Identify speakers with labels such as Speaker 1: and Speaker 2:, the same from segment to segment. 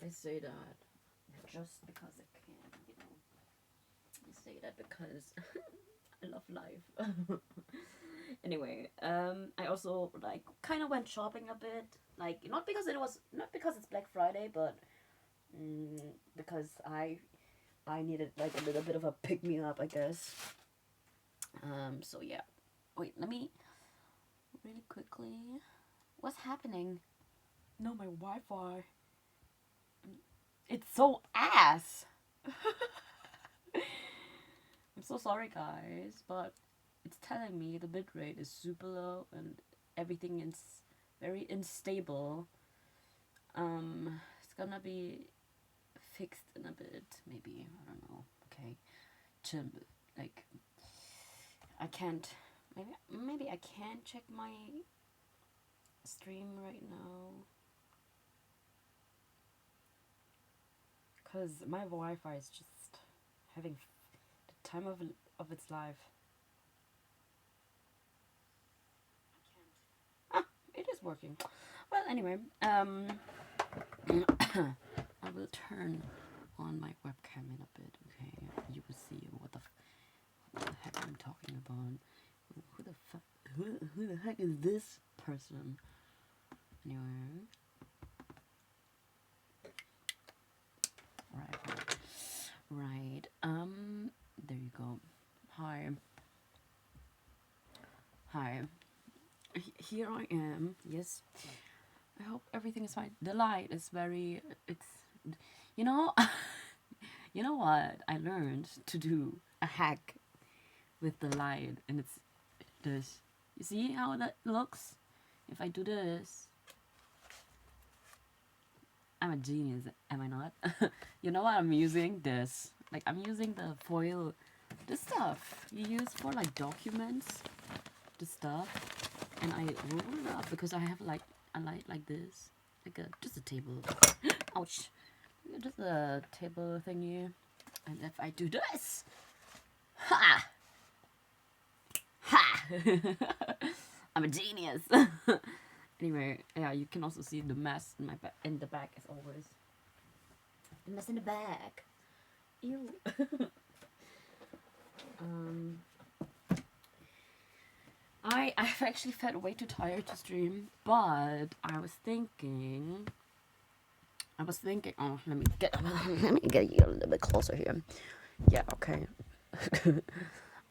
Speaker 1: I say that just because I can, I say that because I love life. Anyway, I also like kind of went shopping a bit. Like not because it's Black Friday, but because I needed like a little bit of a pick me up, I guess. So yeah. Wait, let me really quickly. What's happening? No, my Wi-Fi. It's so ass. I'm so sorry, guys, but it's telling me the bitrate is super low and everything is very unstable. It's gonna be fixed in a bit, maybe. I don't know. Okay, to like, I can't. Maybe I can check my stream right now, cause my Wi-Fi is just having the time of its life. Ah, it is working. Well, anyway, I will turn on my webcam in a bit. Okay, you will see what the heck I'm talking about. Who the fuck? Who the heck is this person? Anyway, right. There you go. Hi. Here I am. Yes. I hope everything is fine. The light is very. It's. You know. You know what? I learned to do a hack with the light, and it's this. You see how that looks? If I do this, I'm a genius, am I not? You know what I'm using? This. Like, I'm using the foil, this stuff you use for like documents, the stuff, and I roll it up because I have like a light like this, like just a table. Ouch! Just a table thingy, and if I do this, ha, ha, I'm a genius. Anyway, yeah, you can also see the mess in my in the back as always. The mess in the back. Ew. um, I've actually felt way too tired to stream, but I was thinking. Oh, let me get you a little bit closer here. Yeah, okay.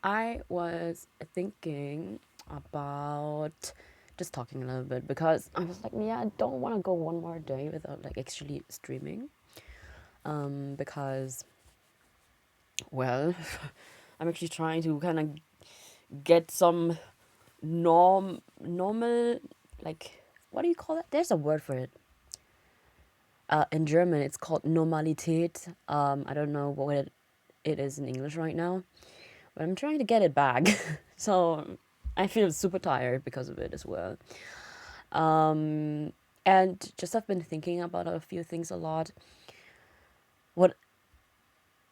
Speaker 1: I was thinking about just talking a little bit because I was like, yeah, I don't want to go one more day without like actually streaming. Because, well, I'm actually trying to kind of get some normal, like, what do you call it? There's a word for it. In German, it's called Normalität. I don't know what it is in English right now, but I'm trying to get it back. So I feel super tired because of it as well. And just I've been thinking about a few things a lot. What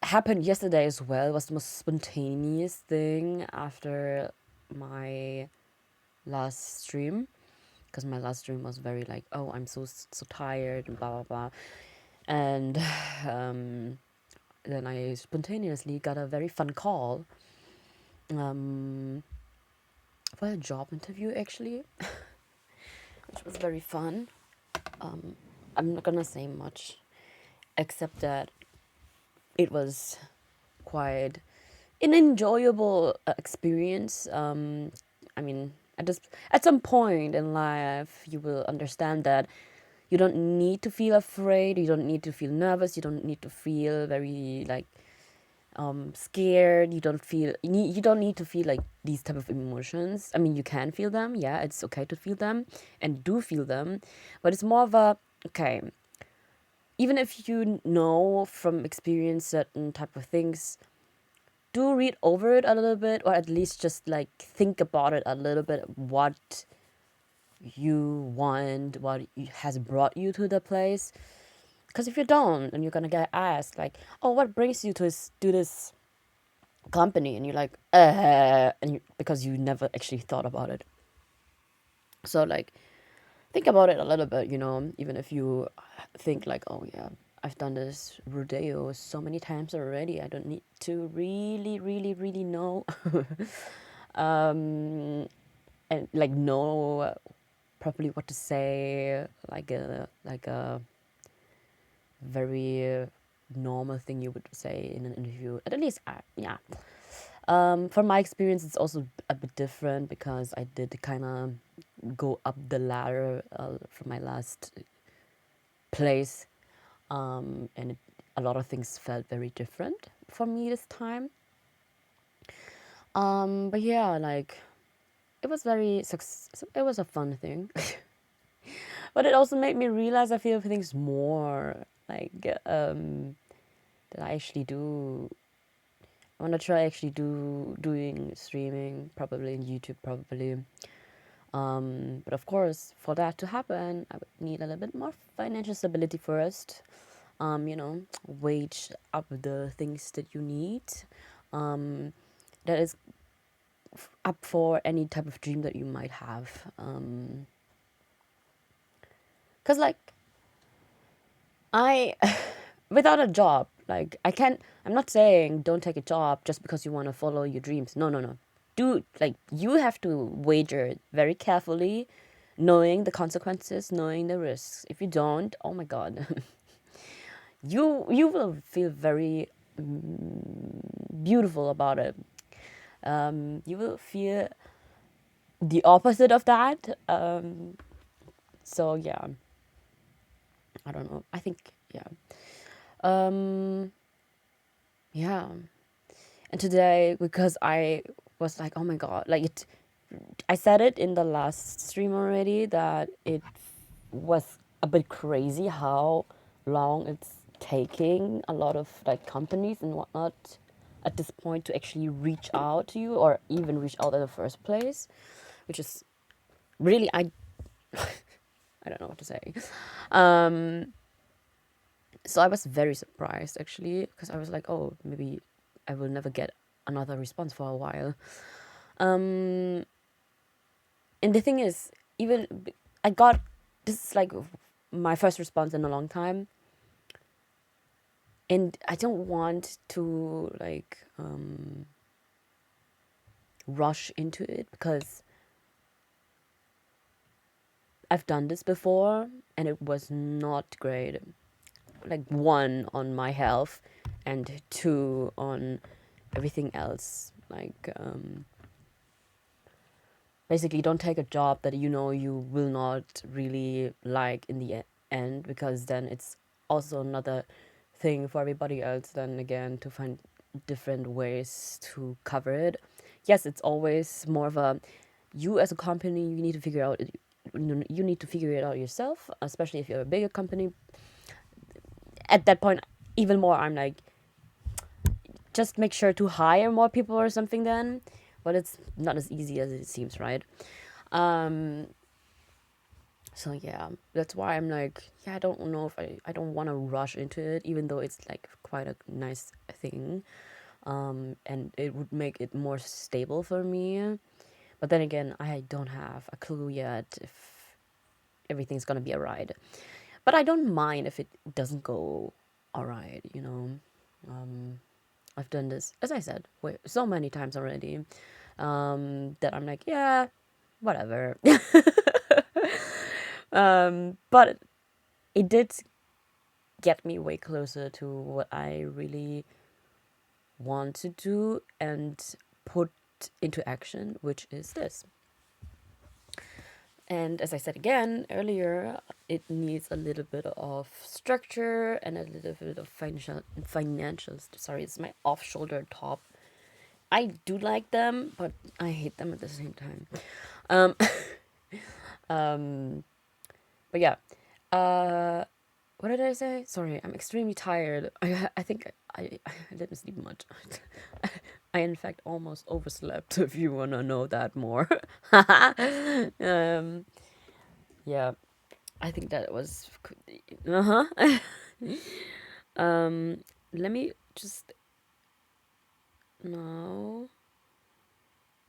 Speaker 1: happened yesterday as well was the most spontaneous thing after my last stream, because my last stream was very like, oh, I'm so tired and blah blah blah, and then I spontaneously got a very fun call for a job interview actually, which was very fun. I'm not gonna say much except that it was quite an enjoyable experience. I mean, at some point in life, you will understand that you don't need to feel afraid. You don't need to feel nervous. You don't need to feel very like scared. You don't need to feel like these type of emotions. I mean, you can feel them. Yeah, it's okay to feel them and do feel them, but it's more of a okay. Even if you know from experience certain type of things, do read over it a little bit, or at least just like think about it a little bit, what you want, what has brought you to the place. Because if you don't, and you're gonna get asked like, oh, what brings you to this company, and you're like, because you never actually thought about it. So like, think about it a little bit, even if you think like, oh yeah, I've done this rodeo so many times already. I don't need to really know um, and like know properly what to say, like a very normal thing you would say in an interview. At least, yeah. From my experience, it's also a bit different because I did kind of go up the ladder from my last place, and a lot of things felt very different for me this time. But yeah, like it was it was a fun thing, but it also made me realize a few things more, like that I actually do. I want to try actually doing streaming, probably in YouTube, probably. But of course, for that to happen, I would need a little bit more financial stability first. You know, wage up the things that you need. That is up for any type of dream that you might have. Cause like I, without a job, like I can't. I'm not saying don't take a job just because you want to follow your dreams. No, no, no. Do like you have to wager very carefully, knowing the consequences, knowing the risks. If you don't, oh my god, you will feel very beautiful about it. You will feel the opposite of that. So yeah, I don't know. I think yeah. Um, yeah. And today, because I was like, oh my god, like I said it in the last stream already that it was a bit crazy how long it's taking a lot of like companies and whatnot at this point to actually reach out to you or even reach out in the first place, which is really I don't know what to say. Um, so I was very surprised actually because I was like, oh, maybe I will never get another response for a while. And the thing is, even I got this is like my first response in a long time, and I don't want to like rush into it because I've done this before and it was not great. Like one on my health, and two on everything else. Like basically, don't take a job that you know you will not really like in the end, because then it's also another thing for everybody else then again to find different ways to cover it. Yes, it's always more of a you as a company, you need to figure out you need to figure it out yourself, especially if you're a bigger company. At that point, even more, I'm like, just make sure to hire more people or something then, but it's not as easy as it seems, right? um so yeah, that's why I'm like, yeah, I don't know if I don't want to rush into it, even though it's like quite a nice thing, and it would make it more stable for me. But then again, I don't have a clue yet if everything's gonna be alright. But I don't mind if it doesn't go alright, you know. I've done this, as I said, so many times already, that I'm like, yeah, whatever. But it did get me way closer to what I really want to do and put into action, which is this. And as I said again earlier, it needs a little bit of structure and a little bit of financials. Sorry, it's my off-shoulder top. I do like them, but I hate them at the same time. Um, but yeah, what did I say? Sorry, I'm extremely tired. I think I didn't sleep much. I in fact almost overslept. If you wanna know that more, yeah, I think that was Let me just now,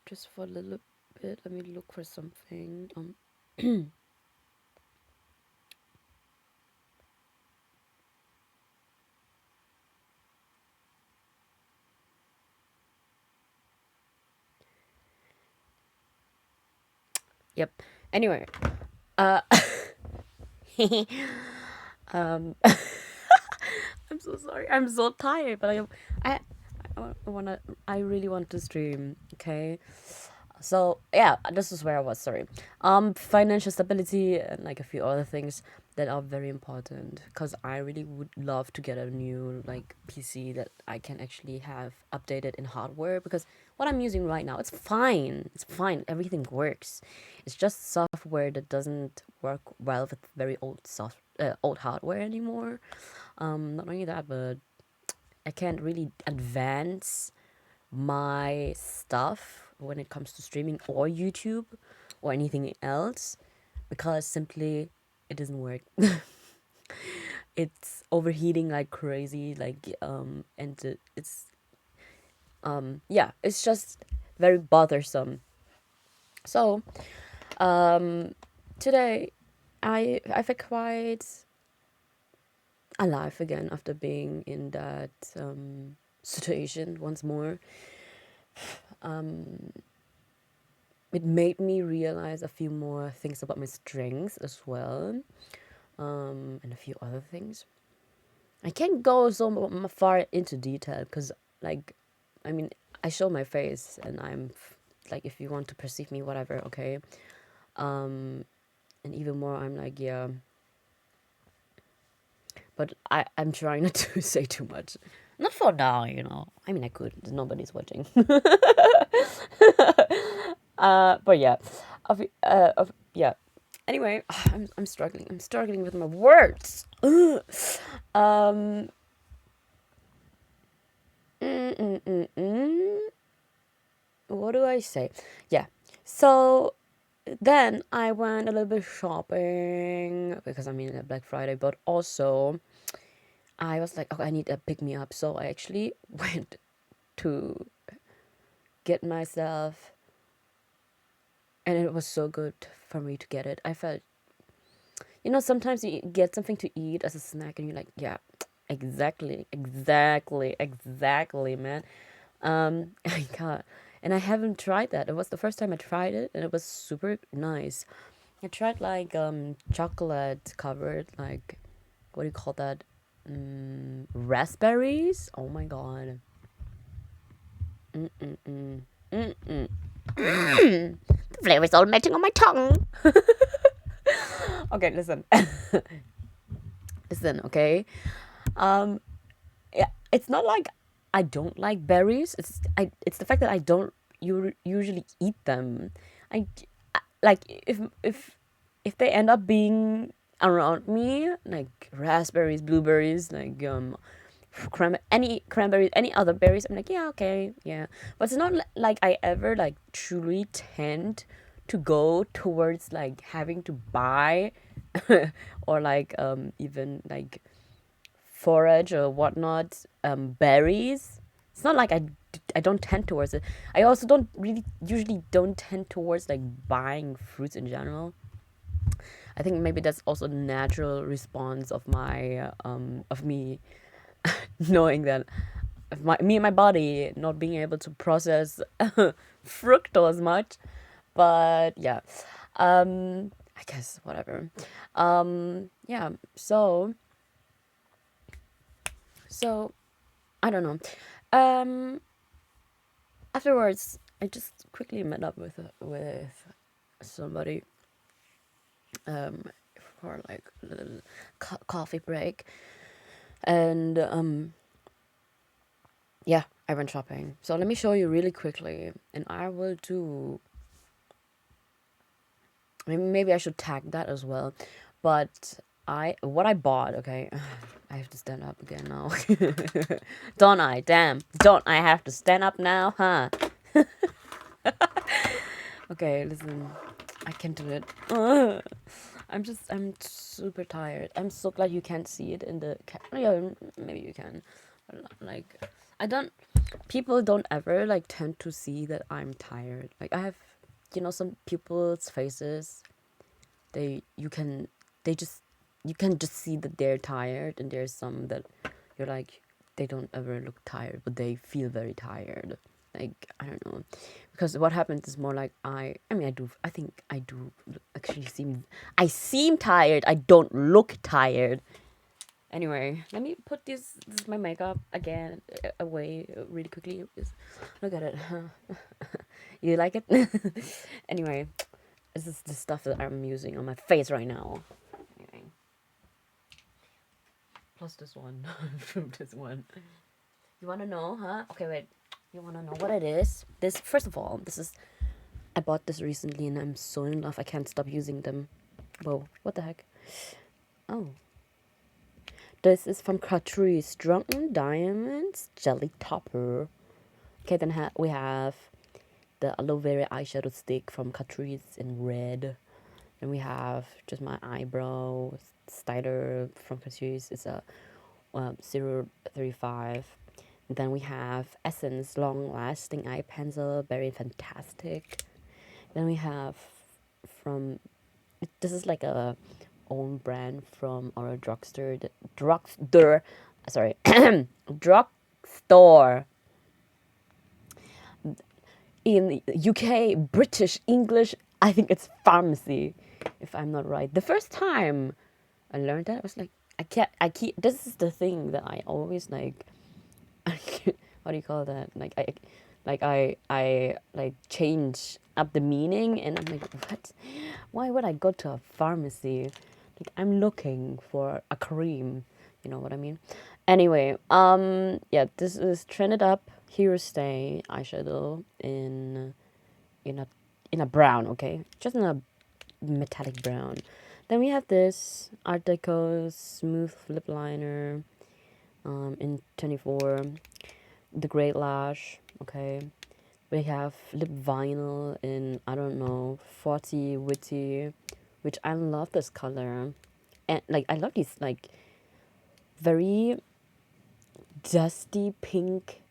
Speaker 1: just for a little bit. Let me look for something. Yep. Anyway, uh, um, I'm so sorry. I'm so tired, but I, I really want to stream. Okay. So yeah, this is where I was. Sorry. Financial stability and like a few other things that are very important because I really would love to get a new like PC that I can actually have updated in hardware because what I'm using right now it's fine. It's fine. Everything works. It's just software that doesn't work well with very old hardware anymore. Not only that, but I can't really advance my stuff when it comes to streaming or YouTube or anything else because simply it doesn't work. It's overheating like crazy, like and it's yeah, it's just very bothersome. So today I feel quite alive again after being in that situation once more. It made me realize a few more things about my strengths as well, and a few other things. I can't go so far into detail because, like, I mean, I show my face and like, if you want to perceive me, whatever, okay. And even more, I'm like, yeah, but I'm trying not to say too much. Not for now, you know. I mean, I could. Nobody's watching. But yeah, yeah. Anyway, I'm struggling. I'm struggling with my words. um. Mm, mm, mm. What do I say? Yeah. So then I went a little bit shopping because I mean Black Friday, but also I was like, oh, I need a pick me up. So I actually went to get myself, and it was so good for me to get it. I felt, you know, sometimes you get something to eat as a snack and you're like, yeah, exactly, exactly, exactly, man. I got, and I haven't tried that. It was the first time I tried it, and it was super nice. I tried like chocolate covered, like, what do you call that? Raspberries. Oh my god. Mm-mm-mm. Mm-mm. The flavor is all melting on my tongue. Okay, listen. Listen, okay. Yeah, it's not like I don't like berries. It's the fact that I don't usually eat them. I like if they end up being around me, like raspberries, blueberries, like any cranberries, any other berries, I'm like, yeah, okay, yeah. But it's not like I ever like truly tend to go towards like having to buy or like even like forage or whatnot, berries. It's not like I don't tend towards it. I also don't really usually don't tend towards like buying fruits in general. I think maybe that's also a natural response of my of me knowing that me and my body not being able to process fructose much. But yeah, I guess whatever. Yeah, so I don't know. Um, Afterwards, I just quickly met up with somebody for like a little coffee break, and yeah, I went shopping. So let me show you really quickly, and I will do. Maybe I should tag that as well, but what I bought. Okay, I have to stand up again now. Don't I? Damn! Don't I have to stand up now? Huh? Okay, listen. I can do it. I'm super tired. I'm so glad you can't see it in the yeah, maybe you can. Like, I don't, people don't ever like tend to see that I'm tired. Like, I have, you know, some people's faces, they, you can, they just, you can just see that they're tired, and there's some that you're like, they don't ever look tired, but they feel very tired. Like, I don't know, because what happens is more like I think I do actually seem tired. I don't look tired. Anyway, let me put this is my makeup again away really quickly. Look at it. You like it? Anyway, this is the stuff that I'm using on my face right now. Anyway. Plus this one. This one. You wanna know, huh? Okay, wait. You wanna know what it is? This, first of all, I bought this recently and I'm so in love. I can't stop using them. Whoa, what the heck? Oh. This is from Catrice Drunken Diamonds Jelly Topper. Okay, then we have the aloe vera eyeshadow stick from Catrice in red. Then we have just my eyebrow styler from Catrice. It's a 035. And then we have Essence Long Lasting Eye Pencil, very fantastic. Then we have this is like a own brand from our drugstore. Drugstore in UK, British, English. I think it's pharmacy, if I'm not right. The first time I learned that, I was like, I keep. This is the thing that I always like. What do you call that? I like change up the meaning, and I'm like, what? Why would I go to a pharmacy? Like, I'm looking for a cream. You know what I mean? Anyway, yeah, this is Trended Up Hero Stay eyeshadow in a brown, okay? Just in a metallic brown. Then we have this Art Deco Smooth Lip Liner in 24. The Great Lash, okay? We have Lip Vinyl in, I don't know, 40 Witty, which I love this color. And, like, I love these, like, very dusty pink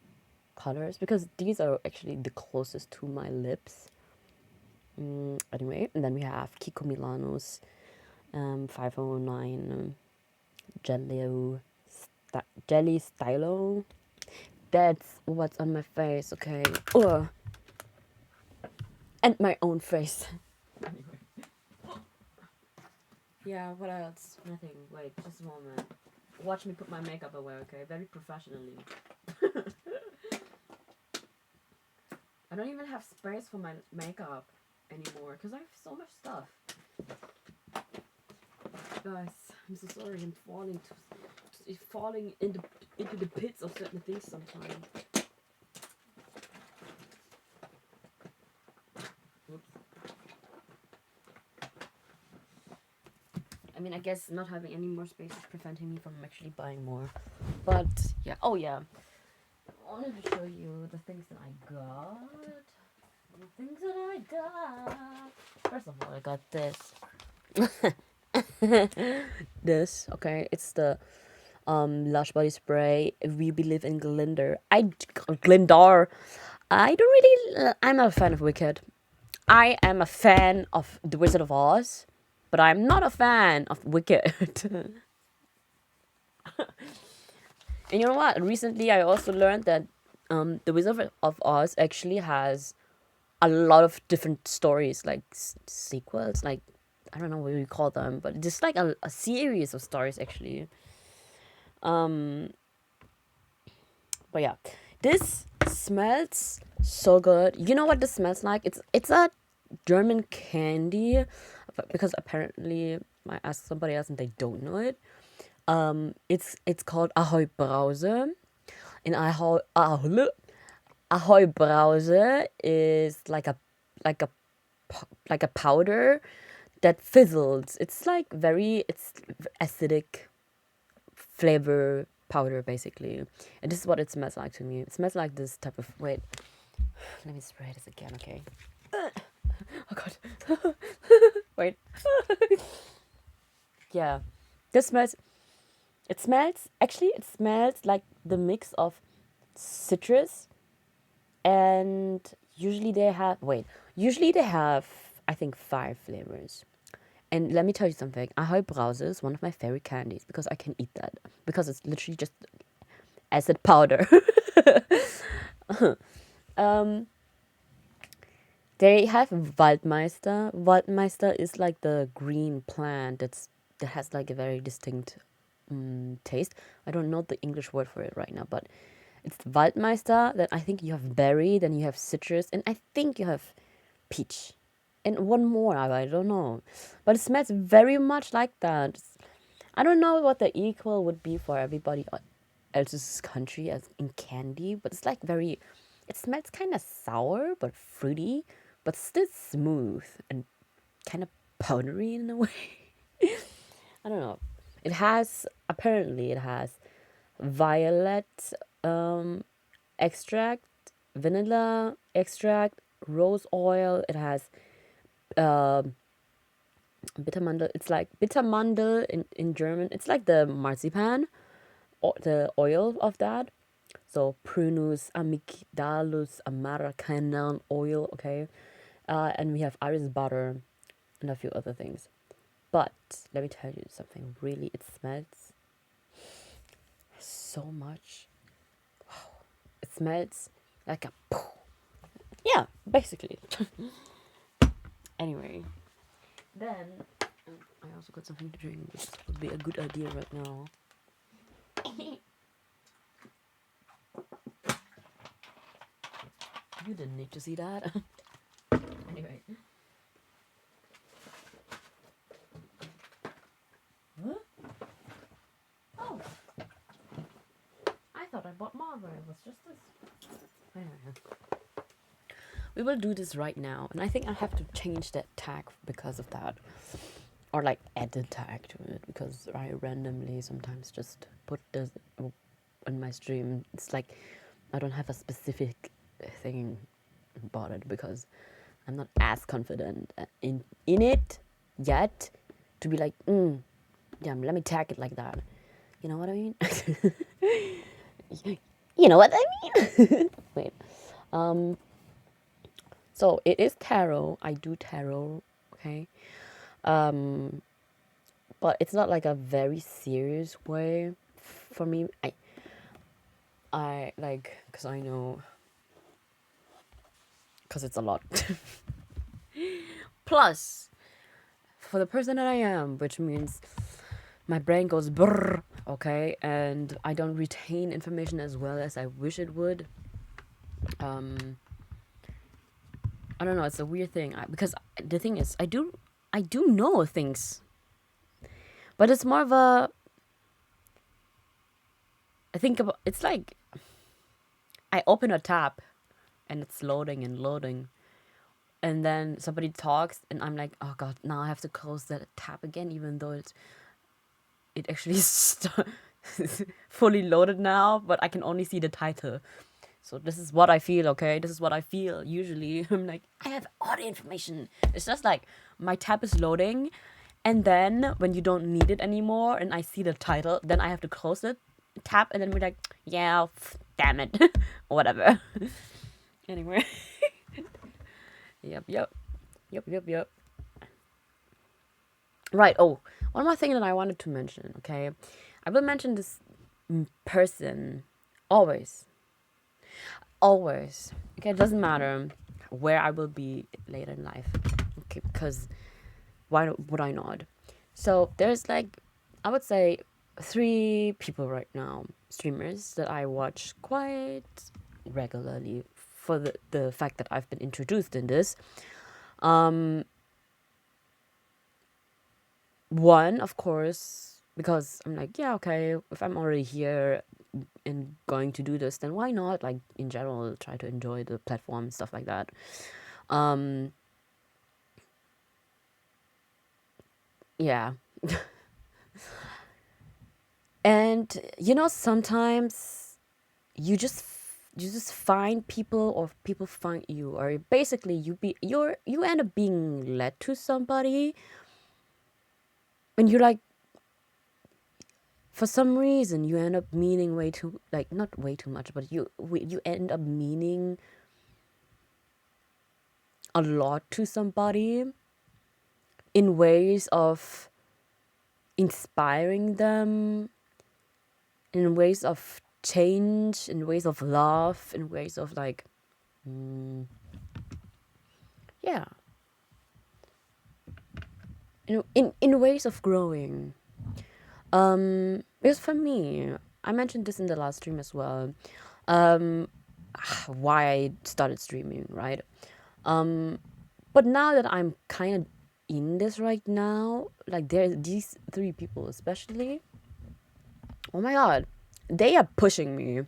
Speaker 1: colors because these are actually the closest to my lips. Anyway, and then we have Kiko Milano's 509 Jelly Stylo. That's what's on my face, okay? Ugh. And my own face. Yeah, what else? Nothing. Wait, just a moment. Watch me put my makeup away, okay? Very professionally. I don't even have space for my makeup anymore because I have so much stuff. Guys, I'm so sorry. I'm falling into the pits of certain things sometimes. Oops. I mean, I guess not having any more space is preventing me from actually buying more. But yeah. Oh yeah. I wanted to show you the things that I got. The things that I got. First of all, I got this. This, okay, it's the Lush body spray. We believe in Glinda. Glindar. I don't really. I'm not a fan of Wicked. I am a fan of The Wizard of Oz, but I'm not a fan of Wicked. And you know what? Recently, I also learned that The Wizard of Oz actually has a lot of different stories, like sequels, like I don't know what you call them, but just like a series of stories actually. But yeah, this smells so good. You know what this smells like? It's a German candy, because apparently I asked somebody else and they don't know it. It's called Ahoy Brause. And Ahoy Brause is like a powder that fizzles. It's like it's acidic flavor powder basically. And this is what it smells like to me. It smells like this type of, wait, let me spray this again, okay? Oh god. Wait. Yeah. This smells, it smells like the mix of citrus and usually they have I think 5 flavors. And let me tell you something. Ahoy Brause is one of my favorite candies because I can eat that. Because it's literally just acid powder. Um, they have Waldmeister. Waldmeister is like the green plant that has like a very distinct taste. I don't know the English word for it right now, but it's Waldmeister. Then I think you have berry. Then you have citrus, and I think you have peach, and one more. I don't know, but it smells very much like that. I don't know what the equal would be for everybody else's country as in candy, but it's like very. It smells kind of sour but fruity, but still smooth and kind of powdery in a way. I don't know. It has violet extract, vanilla extract, rose oil. It has um Bittermandel. It's like Bittermandel in German. It's like the marzipan or the oil of that. So Prunus amygdalus americanum oil, okay. And we have iris butter and a few other things. But let me tell you something. Really, it smells so much. It smells like a yeah, basically. Anyway, then I also got something to drink, which would be a good idea right now. You didn't need to see that. Anyway. Huh? Oh. I thought I bought more, but it was just this. Anyway. We will do this right now, and I think I have to change that tag because of that. Or like add a tag to it, because I randomly sometimes just put this in my stream. It's like I don't have a specific thing about it because I'm not as confident in it yet to be like, yeah, let me tag it like that. You know what I mean? You know what I mean? Wait. So it is tarot. I do tarot, okay? But it's not like a very serious way for me. I like, because I know, because it's a lot. Plus, for the person that I am, which means my brain goes brrr, okay, and I don't retain information as well as I wish it would. I don't know. It's a weird thing because the thing is, I do know things, but it's more of a. I think about it's like I open a tab, and it's loading and loading, and then somebody talks, and I'm like, oh god, now I have to close that tab again, even though it actually fully loaded now, but I can only see the title. So this is what I feel, okay? This is what I feel usually. I'm like, I have all the information. It's just like my tab is loading, and then when you don't need it anymore and I see the title, then I have to close the tab and then be like, yeah, damn it. Or whatever. Anyway. Yep. Right, oh, one more thing that I wanted to mention, okay? I will mention this person always. Always. Okay, it doesn't matter where I will be later in life. Okay, because why would I not? So there's like, I would say 3 people right now, streamers that I watch quite regularly for the fact that I've been introduced in this. One, of course, because I'm like, yeah, okay, if I'm already here and going to do this, then why not? Like, in general, try to enjoy the platform and stuff like that. Yeah. And, sometimes you just find people or people find you, or basically you end up being led to somebody, and you're like, for some reason you end up meaning way too, like, not way too much, but you end up meaning a lot to somebody in ways of inspiring them, in ways of change, in ways of love, in ways of like mm, yeah, in ways of growing. Because for me, I mentioned this in the last stream as well. Um, why I started streaming, right? But now that I'm kind of in this right now, like there's these three people especially. Oh my god, they are pushing me.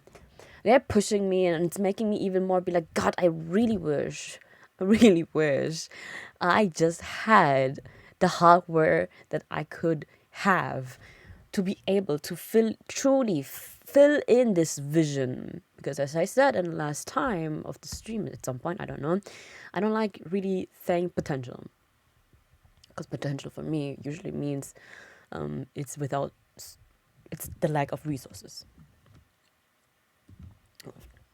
Speaker 1: They're pushing me, and it's making me even more be like, God, I really wish I just had the hardware that I could have to be able to truly fill in this vision. Because as I said in the last time of the stream at some point, I don't know, I don't like really saying potential. Because potential for me usually means it's without, it's the lack of resources.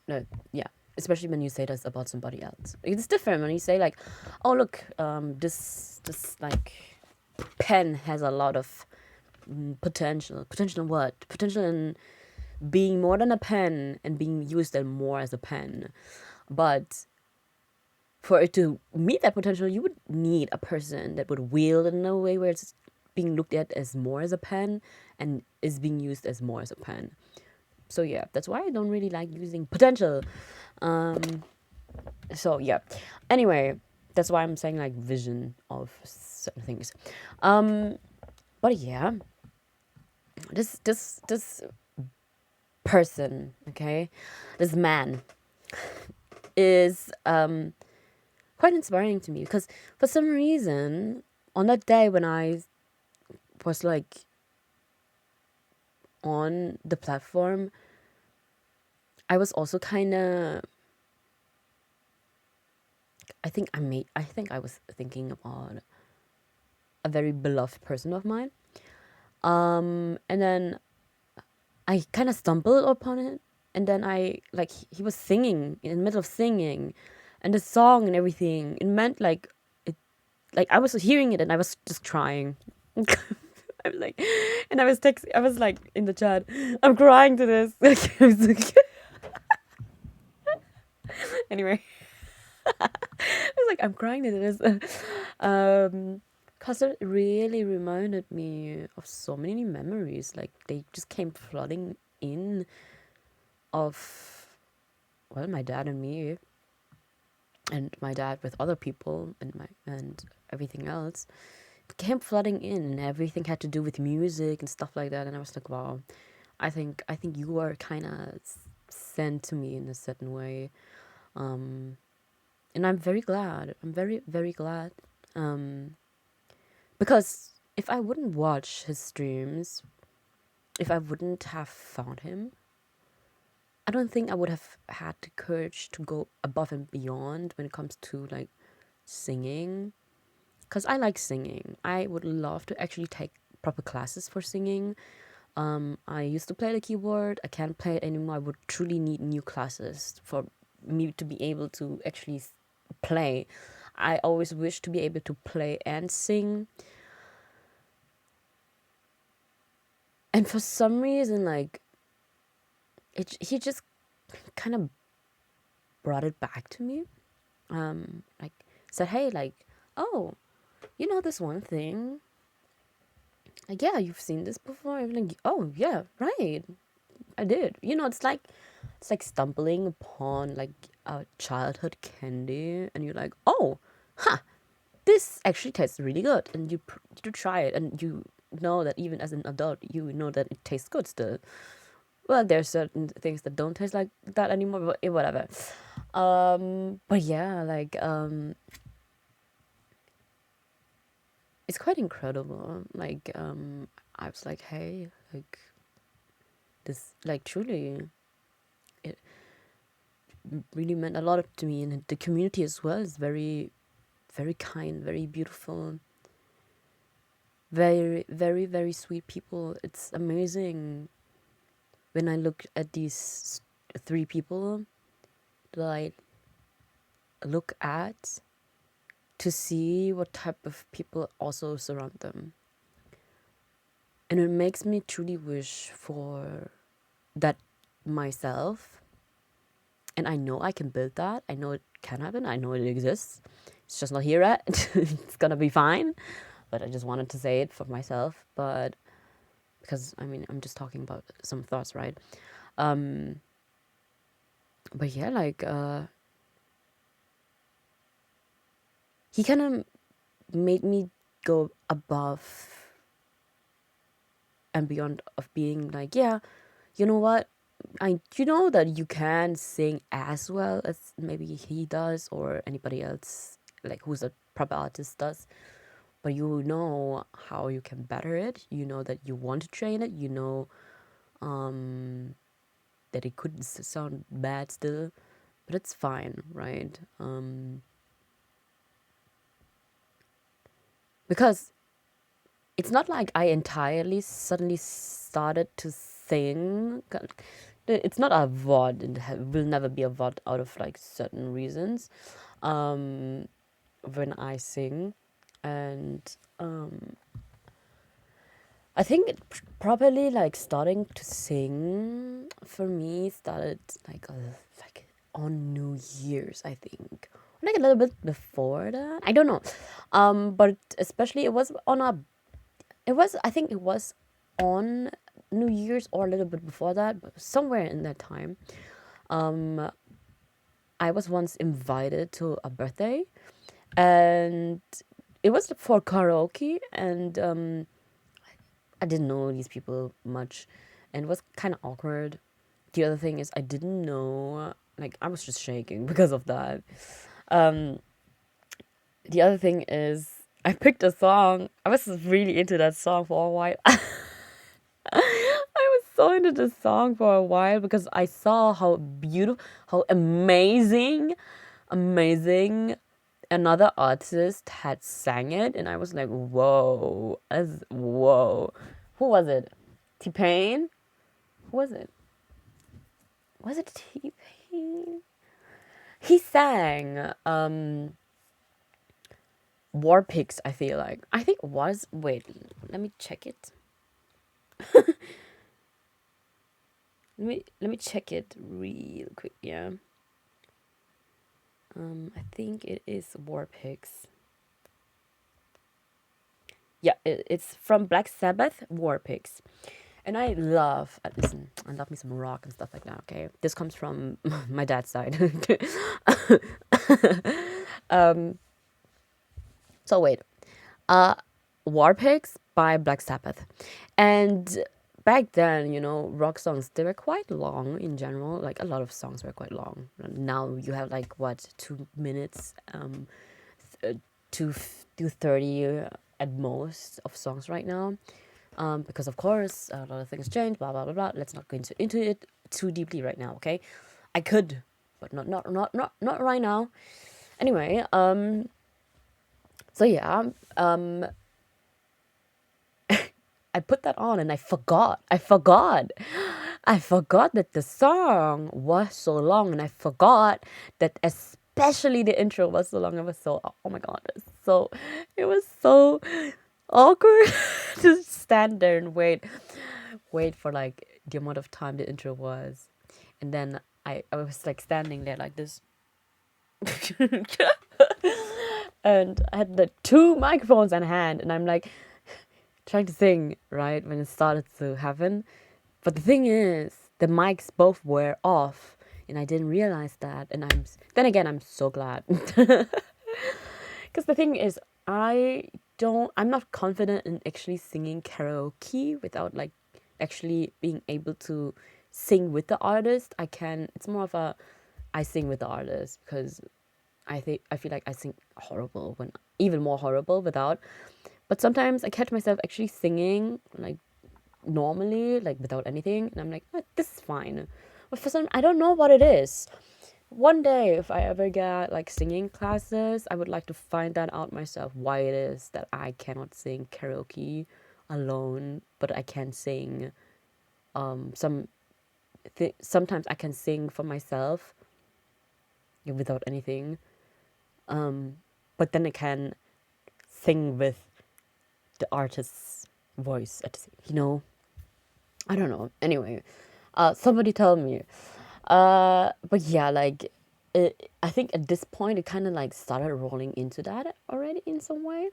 Speaker 1: No, yeah, especially when you say this about somebody else. It's different when you say like, oh look, this like pen has a lot of potential in what? Potential in being more than a pen and being used then more as a pen. But for it to meet that potential, you would need a person that would wield it in a way where it's being looked at as more as a pen and is being used as more as a pen. So yeah, that's why I don't really like using potential. So yeah. Anyway, that's why I'm saying like vision of certain things. But yeah, this person, okay, this man is quite inspiring to me because for some reason on that day when I was like on the platform, I was also kind of I think I was thinking about a very beloved person of mine. And then I kind of stumbled upon it, and then I like he was singing in the middle of singing, and the song and everything. It meant like I was hearing it and I was just crying. I was like, and I was like in the chat, I'm crying to this. Anyway, I was like, I'm crying to this. Cause it really reminded me of so many memories. Like they just came flooding in of, well, my dad and me, and my dad with other people, and everything else. It came flooding in, and everything had to do with music and stuff like that. And I was like, wow, I think you are kind of sent to me in a certain way. And I'm very glad. I'm very, very glad. Because if I wouldn't watch his streams, if I wouldn't have found him, I don't think I would have had the courage to go above and beyond when it comes to like singing. Because I like singing. I would love to actually take proper classes for singing. I used to play the keyboard. I can't play it anymore. I would truly need new classes for me to be able to actually play. I always wish to be able to play and sing. And for some reason, like, he just kind of brought it back to me. Like, said, hey, like, oh, you know this one thing? Like, yeah, you've seen this before. I'm like, oh, yeah, right. I did. It's like stumbling upon like a childhood candy, and you're like, oh, huh, this actually tastes really good, and you try it, and you know that even as an adult, you know that it tastes good still. Well, there's certain things that don't taste like that anymore, but whatever. But yeah, like it's quite incredible. Like I was like, hey, like this, like truly, it really meant a lot to me, and the community as well is very, very kind, very beautiful, very, very, very sweet people. It's amazing when I look at these three people that I look at to see what type of people also surround them. And it makes me truly wish for that myself. and I know I can build that. I know it can happen. I know it exists. It's just not here yet. It's gonna be fine. But I just wanted to say it for myself. But because I mean, I'm just talking about some thoughts, right? Um, but yeah, like he kind of made me go above and beyond of being like, yeah, you know what? You know that you can sing as well as maybe he does or anybody else, like who's a proper artist does. But you know how you can better it. You know that you want to train it. You know that it could sound bad still, but it's fine, right? Because it's not like I entirely suddenly started to sing. It's not a VOD. It will never be a VOD out of like certain reasons. When I sing, and I think it probably like starting to sing for me started like on New Year's, I think. Like a little bit before that. I don't know. But especially I think it was on New Year's or a little bit before that, but somewhere in that time. I was once invited to a birthday, and it was for karaoke, and I didn't know these people much, and it was kind of awkward. The other thing is I didn't know, like I was just shaking because of that. Um, the other thing is I picked a song. I was really into that song for a while. I was so into this song for a while because I saw how beautiful, how amazing another artist had sang it, and I was like, whoa, whoa. Who was it? T-Pain? Who was it? Was it T-Pain? He sang War Pigs, I feel like. I think it was. Wait, let me check it. Let me check it real quick, yeah. I think it is War Pigs. Yeah, it's from Black Sabbath, War Pigs. And I love me some rock and stuff like that, okay? This comes from my dad's side. So wait. War Pigs by Black Sabbath. And back then, rock songs, they were quite long in general. Like a lot of songs were quite long. Now you have like what, 2 minutes, to 30 at most of songs right now. Because of course a lot of things change, blah blah blah blah. Let's not go into it too deeply right now, okay? I could, but not right now. Anyway, so yeah, I put that on and I forgot that the song was so long, and I forgot that especially the intro was so long. I was so, oh my god, it was so awkward to stand there and wait for like the amount of time the intro was, and then I was like standing there like this. And I had the two microphones in hand, and I'm like trying to sing right when it started to happen. But the thing is, the mics both were off, and I didn't realize that. And I'm so glad. Because the thing is, I'm not confident in actually singing karaoke without like actually being able to sing with the artist. It's more of I sing with the artist, because I feel like I sing even more horrible without. But sometimes I catch myself actually singing like normally, like without anything, and I'm like, oh, this is fine. But for some, I don't know what it is. One day, if I ever get like singing classes, I would like to find that out myself. Why it is that I cannot sing karaoke alone, but I can sing. Sometimes I can sing for myself without anything. But then I can sing with the artist's voice at the same, I don't know. Anyway, somebody tell me. But yeah, like I think at this point it kind of like started rolling into that already in some way.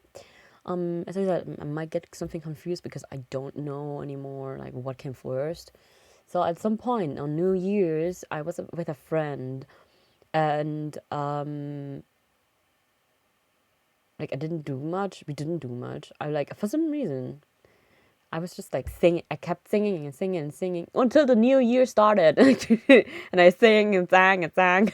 Speaker 1: As I said, I might get something confused because I don't know anymore like what came first. So at some point on New Year's, I was with a friend, and like I didn't do much. We didn't do much. I like for some reason I was just like singing. I kept singing and singing and singing until the new year started, and I sang and sang and sang,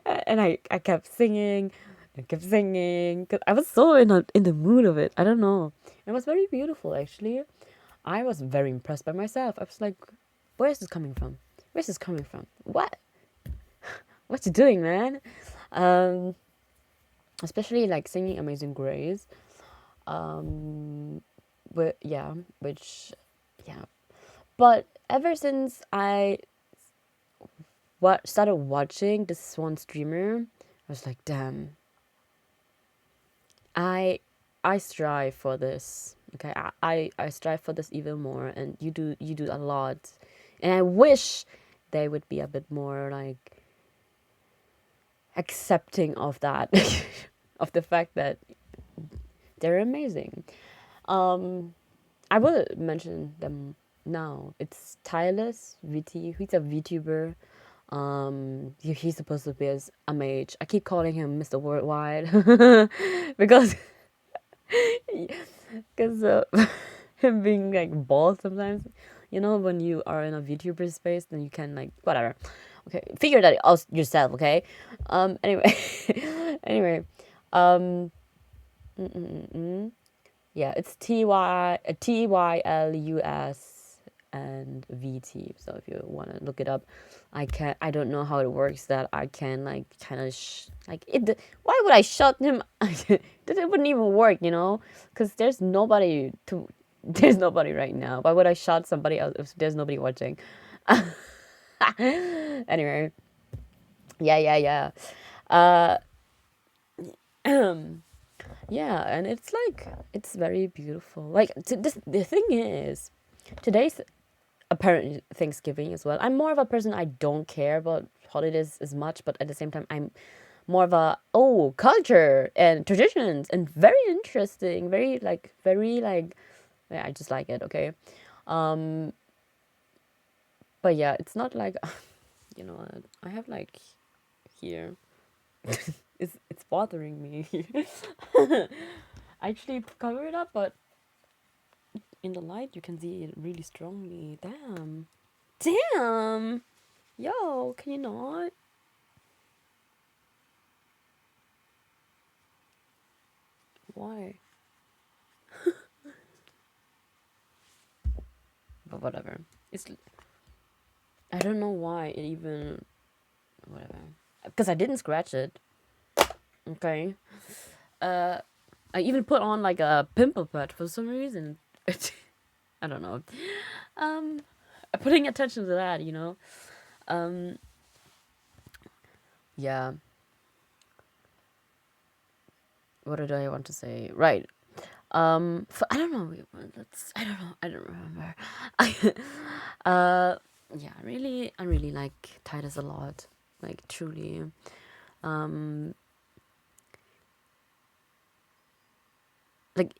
Speaker 1: and I kept singing. I kept singing because I was so in the mood of it. I don't know. It was very beautiful actually. I was very impressed by myself. I was like, "Where's this coming from? Where's this coming from? What you doing, man?" Um, Especially like singing Amazing Grace. Um, but yeah, which yeah. But ever since I started watching this one streamer, I was like, damn, I I strive for this. Okay, I strive for this even more, and you do a lot, and I wish they would be a bit more like accepting of that, of the fact that they're amazing. Um, I will mention them now. It's Tireless VT. He's a VTuber. He's supposed to be as a mage. I keep calling him Mr. Worldwide because because him being like bald sometimes. You know, when you are in a VTuber space, then you can like whatever. Okay, figure that out yourself. Okay. Anyway, anyway. Um. mm, mm, mm, mm. Yeah, it's TYLUS and VT. So if you want to look it up, I don't know how it works that I can like kind of like it. Why would I shut him? It wouldn't even work, because there's nobody right now. Why would I shut somebody else if there's nobody watching? Anyway, yeah. Uh, yeah, and it's very beautiful. Like the thing is, today's apparently Thanksgiving as well. I'm more of a person, I don't care about holidays as much, but at the same time I'm more of a culture and traditions and very interesting, very like yeah, I just like it. Okay, um, but yeah, it's not like I have like here. It's bothering me. I actually cover it up, but in the light you can see it really strongly. Damn, yo, can you not? Why? But whatever. I don't know why it even whatever, because I didn't scratch it. Okay. uh I even put on like a pimple patch for some reason. I don't know. um Putting attention to that, um yeah, what did I want to say, right? I don't know. I don't remember. uh yeah, I really like Titus a lot, like truly. um like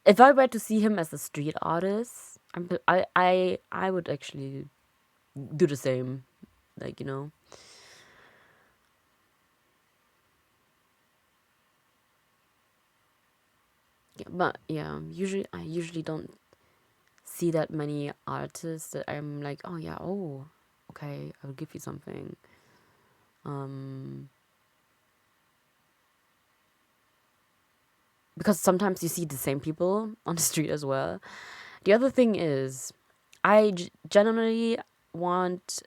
Speaker 1: if I were to see him as a street artist, I would actually do the same, like yeah, but yeah, I usually don't see that many artists that I'm like, oh yeah, oh okay, I will give you something. um because sometimes you see the same people on the street as well. The other thing is, generally want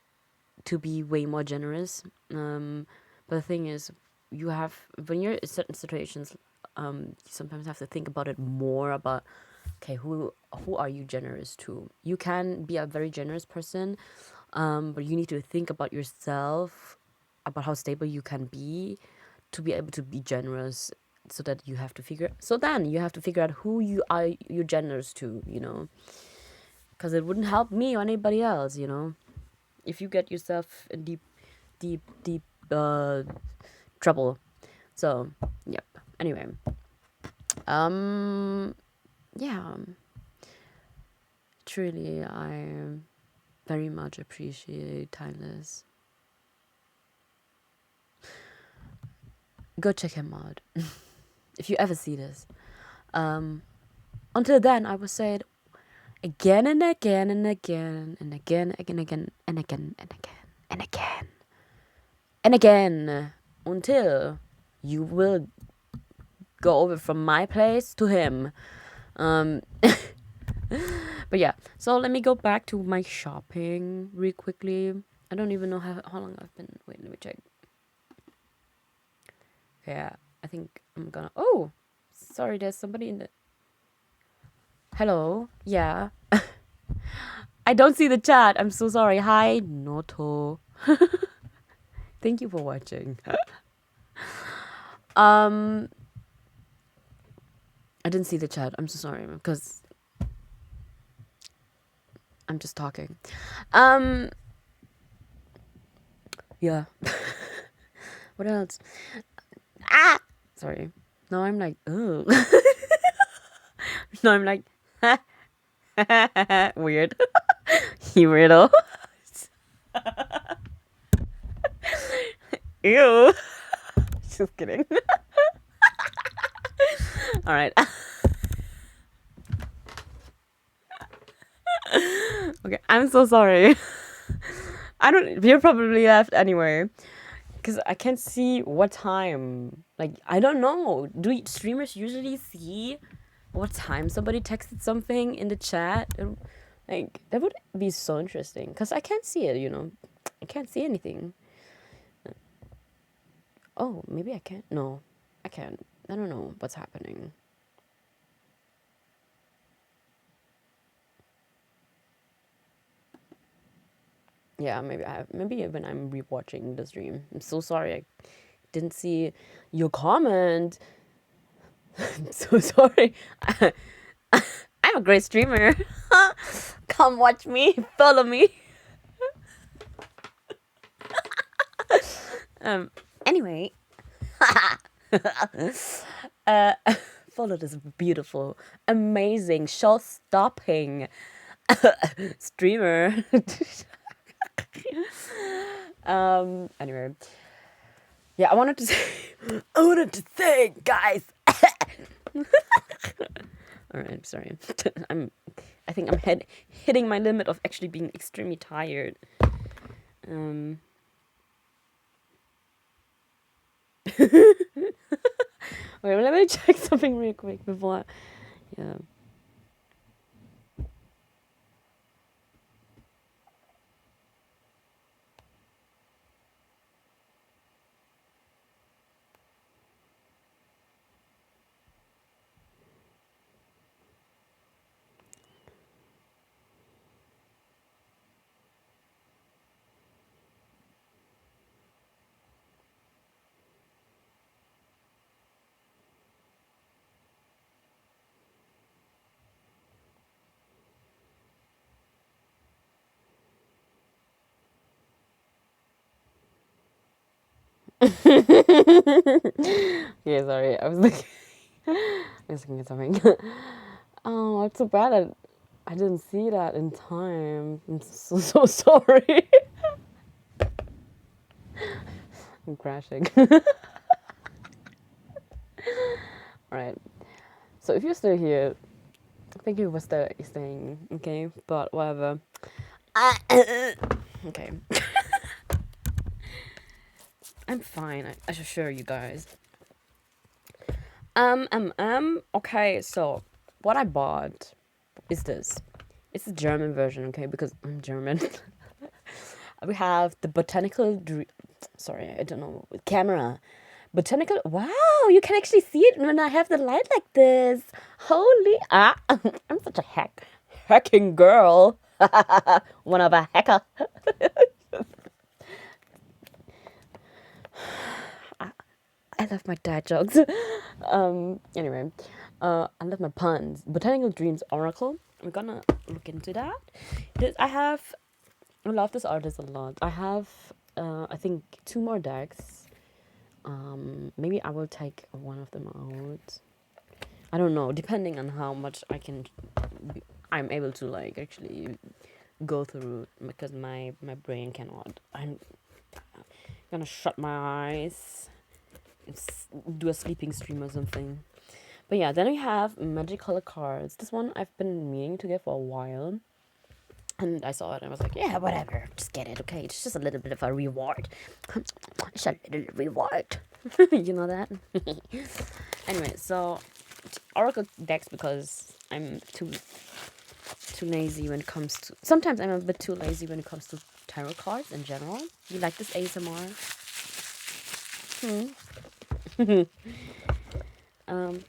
Speaker 1: to be way more generous. But the thing is, you have when you're in certain situations, you sometimes have to think about it more about, okay, who are you generous to? You can be a very generous person, but you need to think about yourself, about how stable you can be to be able to be generous. So then you have to figure out who you're generous to. because it wouldn't help me or anybody else, you know. If you get yourself in deep trouble. So, yep. Anyway, yeah. Truly, I very much appreciate Timeless. Go check him out if you ever see this. Until then, I would say it again and again and again and again and again and again and again and again and again until you will go over from my place to him. But yeah, so let me go back to my shopping real quickly. I don't even know how long I've been. Wait, let me check. Yeah, I think I'm gonna. Oh, sorry, there's somebody in the. Hello. Yeah. I don't see the chat. I'm so sorry. Hi, Noto. Thank you for watching. I didn't see the chat. I'm so sorry because I'm just talking. Yeah. What else? Ah! Sorry. No, I'm like, oh. No, I'm like, weird. You weirdo. Ew. Just kidding. All right. Okay, I'm so sorry. You're probably left anyway. Because I can't see what time. Like, I don't know. Do streamers usually see what time somebody texted something in the chat? Like, that would be so interesting. Because I can't see it, you know. I can't see anything. Oh, maybe I can't. No, I can't. I don't know what's happening. Yeah, maybe when I'm rewatching the stream. I'm so sorry I didn't see your comment. I'm so sorry. I'm a great streamer. Come watch me, follow me. Anyway, follow this beautiful, amazing, show-stopping streamer. Anyway, yeah, I wanted to say, guys. All right, sorry. I think I'm hitting my limit of actually being extremely tired. Wait, let me check something real quick before. Yeah. Yeah, sorry. I was looking at something. Oh, it's so bad I didn't see that in time. I'm so sorry. I'm crashing. Alright. So if you're still here, thank you for staying, okay? But whatever. Okay. I'm fine, I assure you guys. Okay, so what I bought is this. It's the German version, okay, because I'm German. We have the botanical sorry, I don't know, camera. Botanical, wow, you can actually see it when I have the light like this. Holy, I'm such a hacking girl. One of a hacker. I love my dad jokes. Anyway, I love my puns. Botanical Dreams Oracle. we're gonna look into that. I love this artist a lot. I have, I think, 2 more decks. Maybe I will take one of them out. I don't know, depending on how much I'm able to like actually go through, because my brain cannot. I'm gonna shut my eyes, do a sleeping stream or something. But yeah, then we have Magic Color cards. This one I've been meaning to get for a while. And I saw it and I was like, yeah, whatever, just get it, okay? It's just a little bit of a reward. It's a little reward. You know that? Anyway, so Oracle decks, because I'm too lazy when it comes to... Sometimes I'm a bit too lazy when it comes to tarot cards in general. You like this ASMR? um...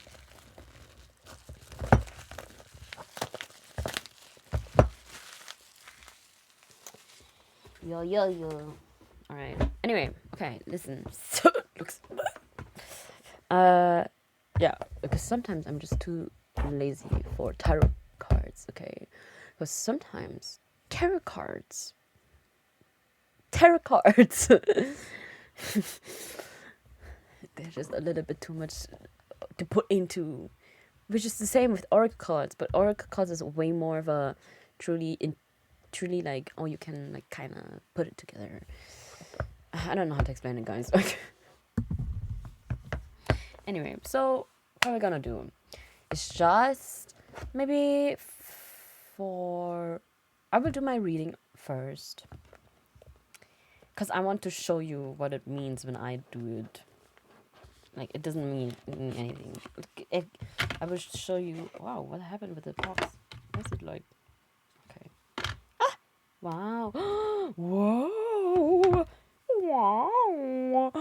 Speaker 1: Yo. Alright. Anyway, okay, listen. Looks... yeah, because sometimes I'm just too lazy for tarot cards, okay? Because sometimes tarot cards... They're just a little bit too much to put into... Which is the same with Oracle cards, but Oracle cards is way more of a truly like, oh, you can like kind of put it together. I don't know how to explain it, guys. Anyway, so what we're gonna do is just maybe I will do my reading first, because I want to show you what it means when I do it. Like, it doesn't mean anything. I will show you... Wow, what happened with the box? What's it like? Okay. Ah! Wow. Whoa! Wow!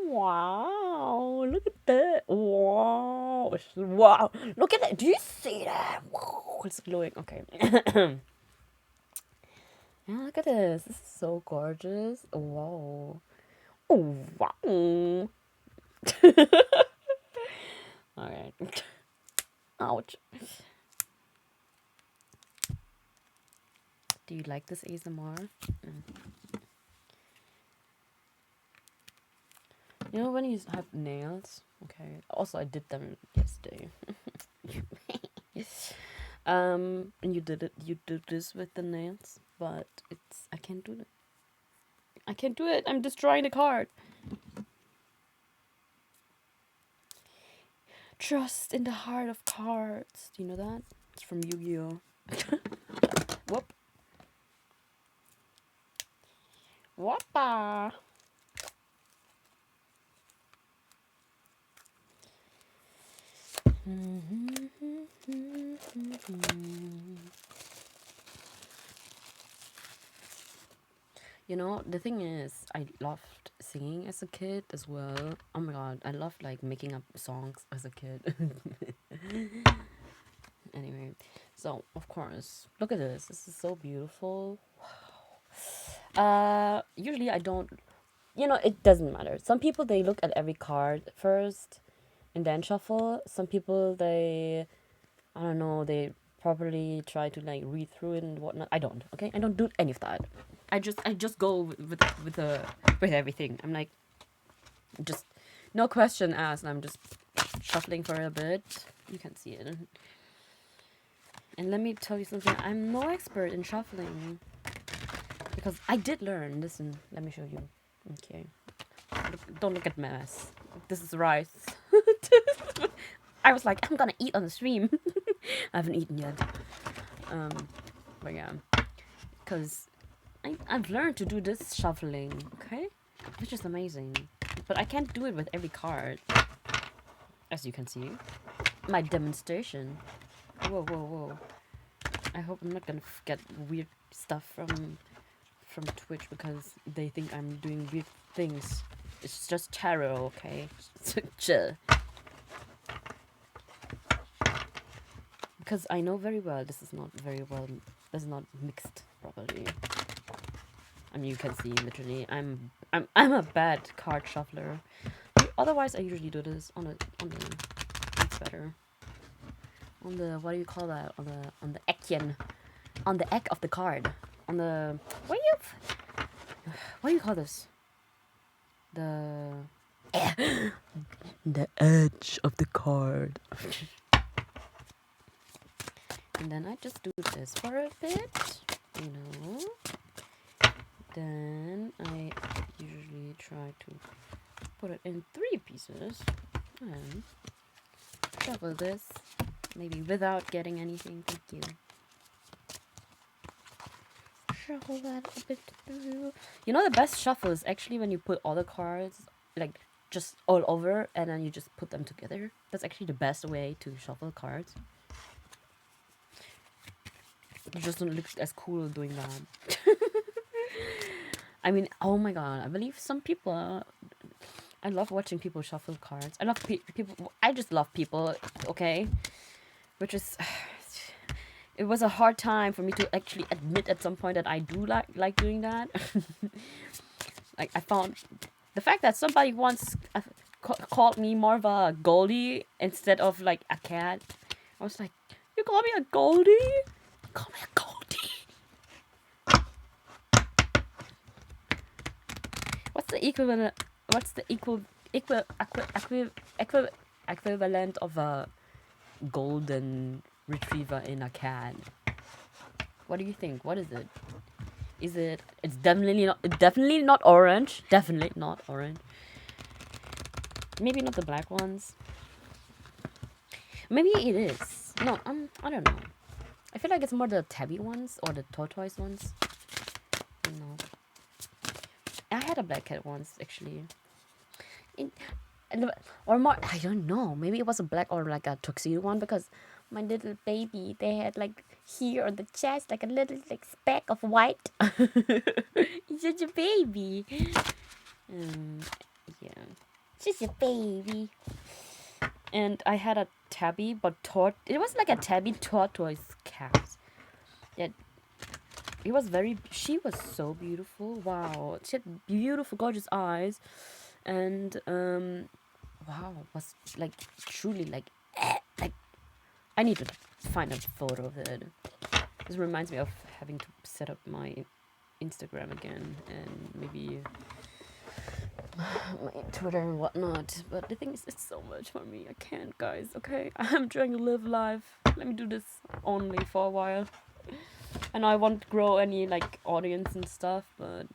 Speaker 1: Wow! Look at that! Wow! Wow! Look at that! Do you see that? Wow! It's glowing. Okay. Yeah, look at this. This is so gorgeous. Wow. Oh, wow. Alright. Ouch. Do you like this ASMR? You know when you have nails? Okay. Also, I did them yesterday. And you did this with the nails, but I can't do it. I can't do it. I'm destroying the card. Trust in the heart of cards. Do you know that? It's from Yu-Gi-Oh. Whoop. Whoppa. You know, the thing is, I loved singing as a kid as well. Oh my god, I loved like making up songs as a kid. Anyway, so of course, look at this. This is so beautiful. Wow. Usually I don't... You know, it doesn't matter. Some people, they look at every card first and then shuffle. Some people, I don't know, they properly try to like read through it and whatnot. I don't, okay? I don't do any of that. I just go with everything. I'm like, just no question asked. I'm just shuffling for a bit. You can see it. And let me tell you something. I'm no expert in shuffling, because I did learn. Listen, let me show you. Okay. Don't look at my mess. This is rice. I was like, I'm gonna eat on the stream. I haven't eaten yet. But yeah, because I've learned to do this shuffling, okay? Which is amazing. But I can't do it with every card. As you can see. My demonstration. Whoa. I hope I'm not gonna get weird stuff from Twitch, because they think I'm doing weird things. It's just tarot, okay? Chill. Because I know very well this is not mixed properly. I mean, you can see literally I'm a bad card shuffler. Otherwise, I usually do this on the... It's better. on the, what do you call that? On the Ekian, on the egg of the card, on the, what do you call this? The the edge of the card. And then I just do this for a bit, you know. Then I usually try to put it in 3 pieces and shuffle this, maybe without getting anything. Thank you. Shuffle that a bit through. You know, the best shuffle is actually when you put all the cards like just all over and then you just put them together. That's actually the best way to shuffle cards. It just don't look as cool doing that. I mean, oh my god, I believe some people. I love watching people shuffle cards. I love people. I just love people. Okay, which is. It was a hard time for me to actually admit at some point that I do like doing that. Like, I found the fact that somebody once called me more of a Goldie instead of like a cat. I was like, you call me a Goldie? You call me a Goldie? What's the equivalent? What's the equivalent of a golden retriever in a cat? What do you think? What is it? Is it? It's definitely not orange. Definitely not orange. Maybe not the black ones. Maybe it is. No, I don't know. I feel like it's more the tabby ones or the tortoise ones. You know. I had a black cat once, actually. Or more, I don't know. Maybe it was a black or like a tuxedo one, because my little baby, they had like here on the chest like a little like speck of white. He's such a baby. Yeah, she's a baby. And I had a tabby, but it was like a tabby tortoise cat. That she was so beautiful. Wow, she had beautiful, gorgeous eyes, and wow, was like truly like I need to find a photo of it. This reminds me of having to set up my Instagram again and maybe my Twitter and whatnot. But the thing is, it's so much for me. I can't, guys. Okay, I'm trying to live life. Let me do this only for a while. I know I won't grow any like audience and stuff, but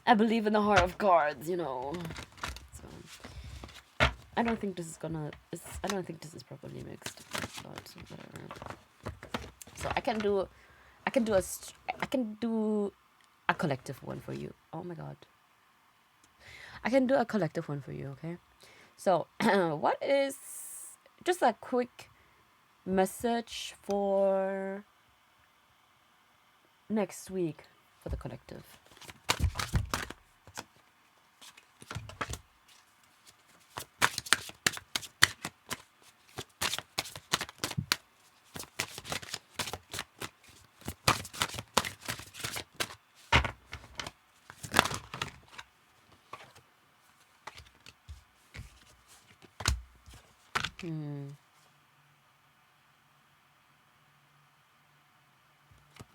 Speaker 1: I believe in the heart of cards, you know. So I don't think this is I don't think this is properly mixed, but whatever. So I can do a collective one for you. Oh my god. I can do a collective one for you, okay? So what is just a quick message for next week for the collective?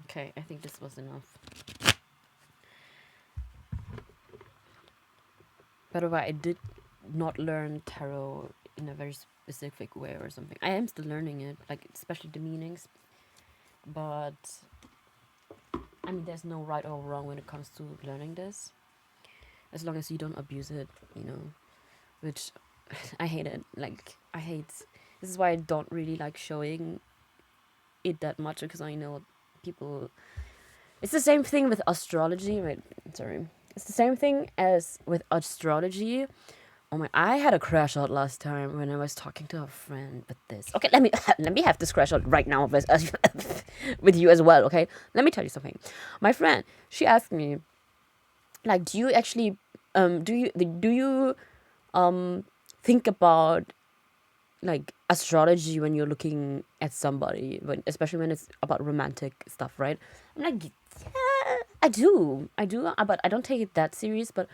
Speaker 1: Okay, I think this was enough. By the way, I did not learn tarot in a very specific way or something. I am still learning it, like especially the meanings. But I mean, there's no right or wrong when it comes to learning this, as long as you don't abuse it, you know. Which I hate it. Like, this is why I don't really like showing it that much, because I know people. It's the same thing with astrology. Wait, sorry. It's the same thing as with astrology. Oh my! I had a crash out last time when I was talking to a friend with this. Okay, let me have this crash out right now with with you as well. Okay, let me tell you something. My friend, she asked me, like, do you actually do you think about like astrology when you're looking at somebody, especially when it's about romantic stuff, right? I'm like, yeah, I do, but I don't take it that serious. But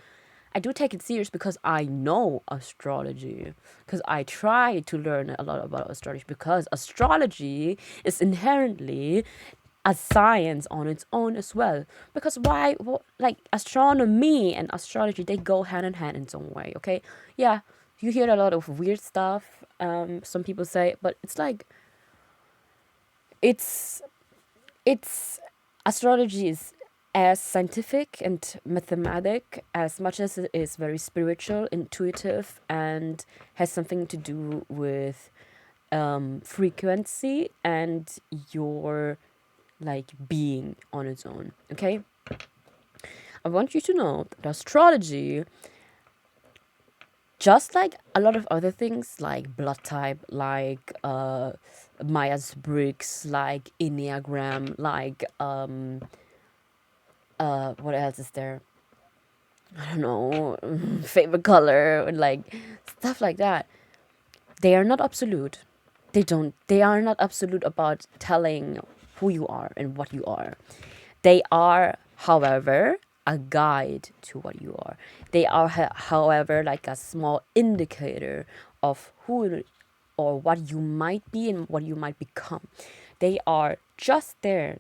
Speaker 1: I do take it serious because I know astrology, because I try to learn a lot about astrology, because astrology is inherently a science on its own as well. Because why, like astronomy and astrology, they go hand in hand in some way, okay? Yeah, you hear a lot of weird stuff, some people say, but it's like, it's it's astrology is as scientific and mathematic as much as it is very spiritual, intuitive, and has something to do with frequency and your like being on its own. Okay, I want you to know that astrology, just like a lot of other things like blood type, like Myers-Briggs, like Enneagram, like what else is there? I don't know, favorite color, like stuff like that. They are not absolute. They are not absolute about telling who you are and what you are. They are, however, a guide to what you are. They are, however, like a small indicator of who or what you might be and what you might become. They are just there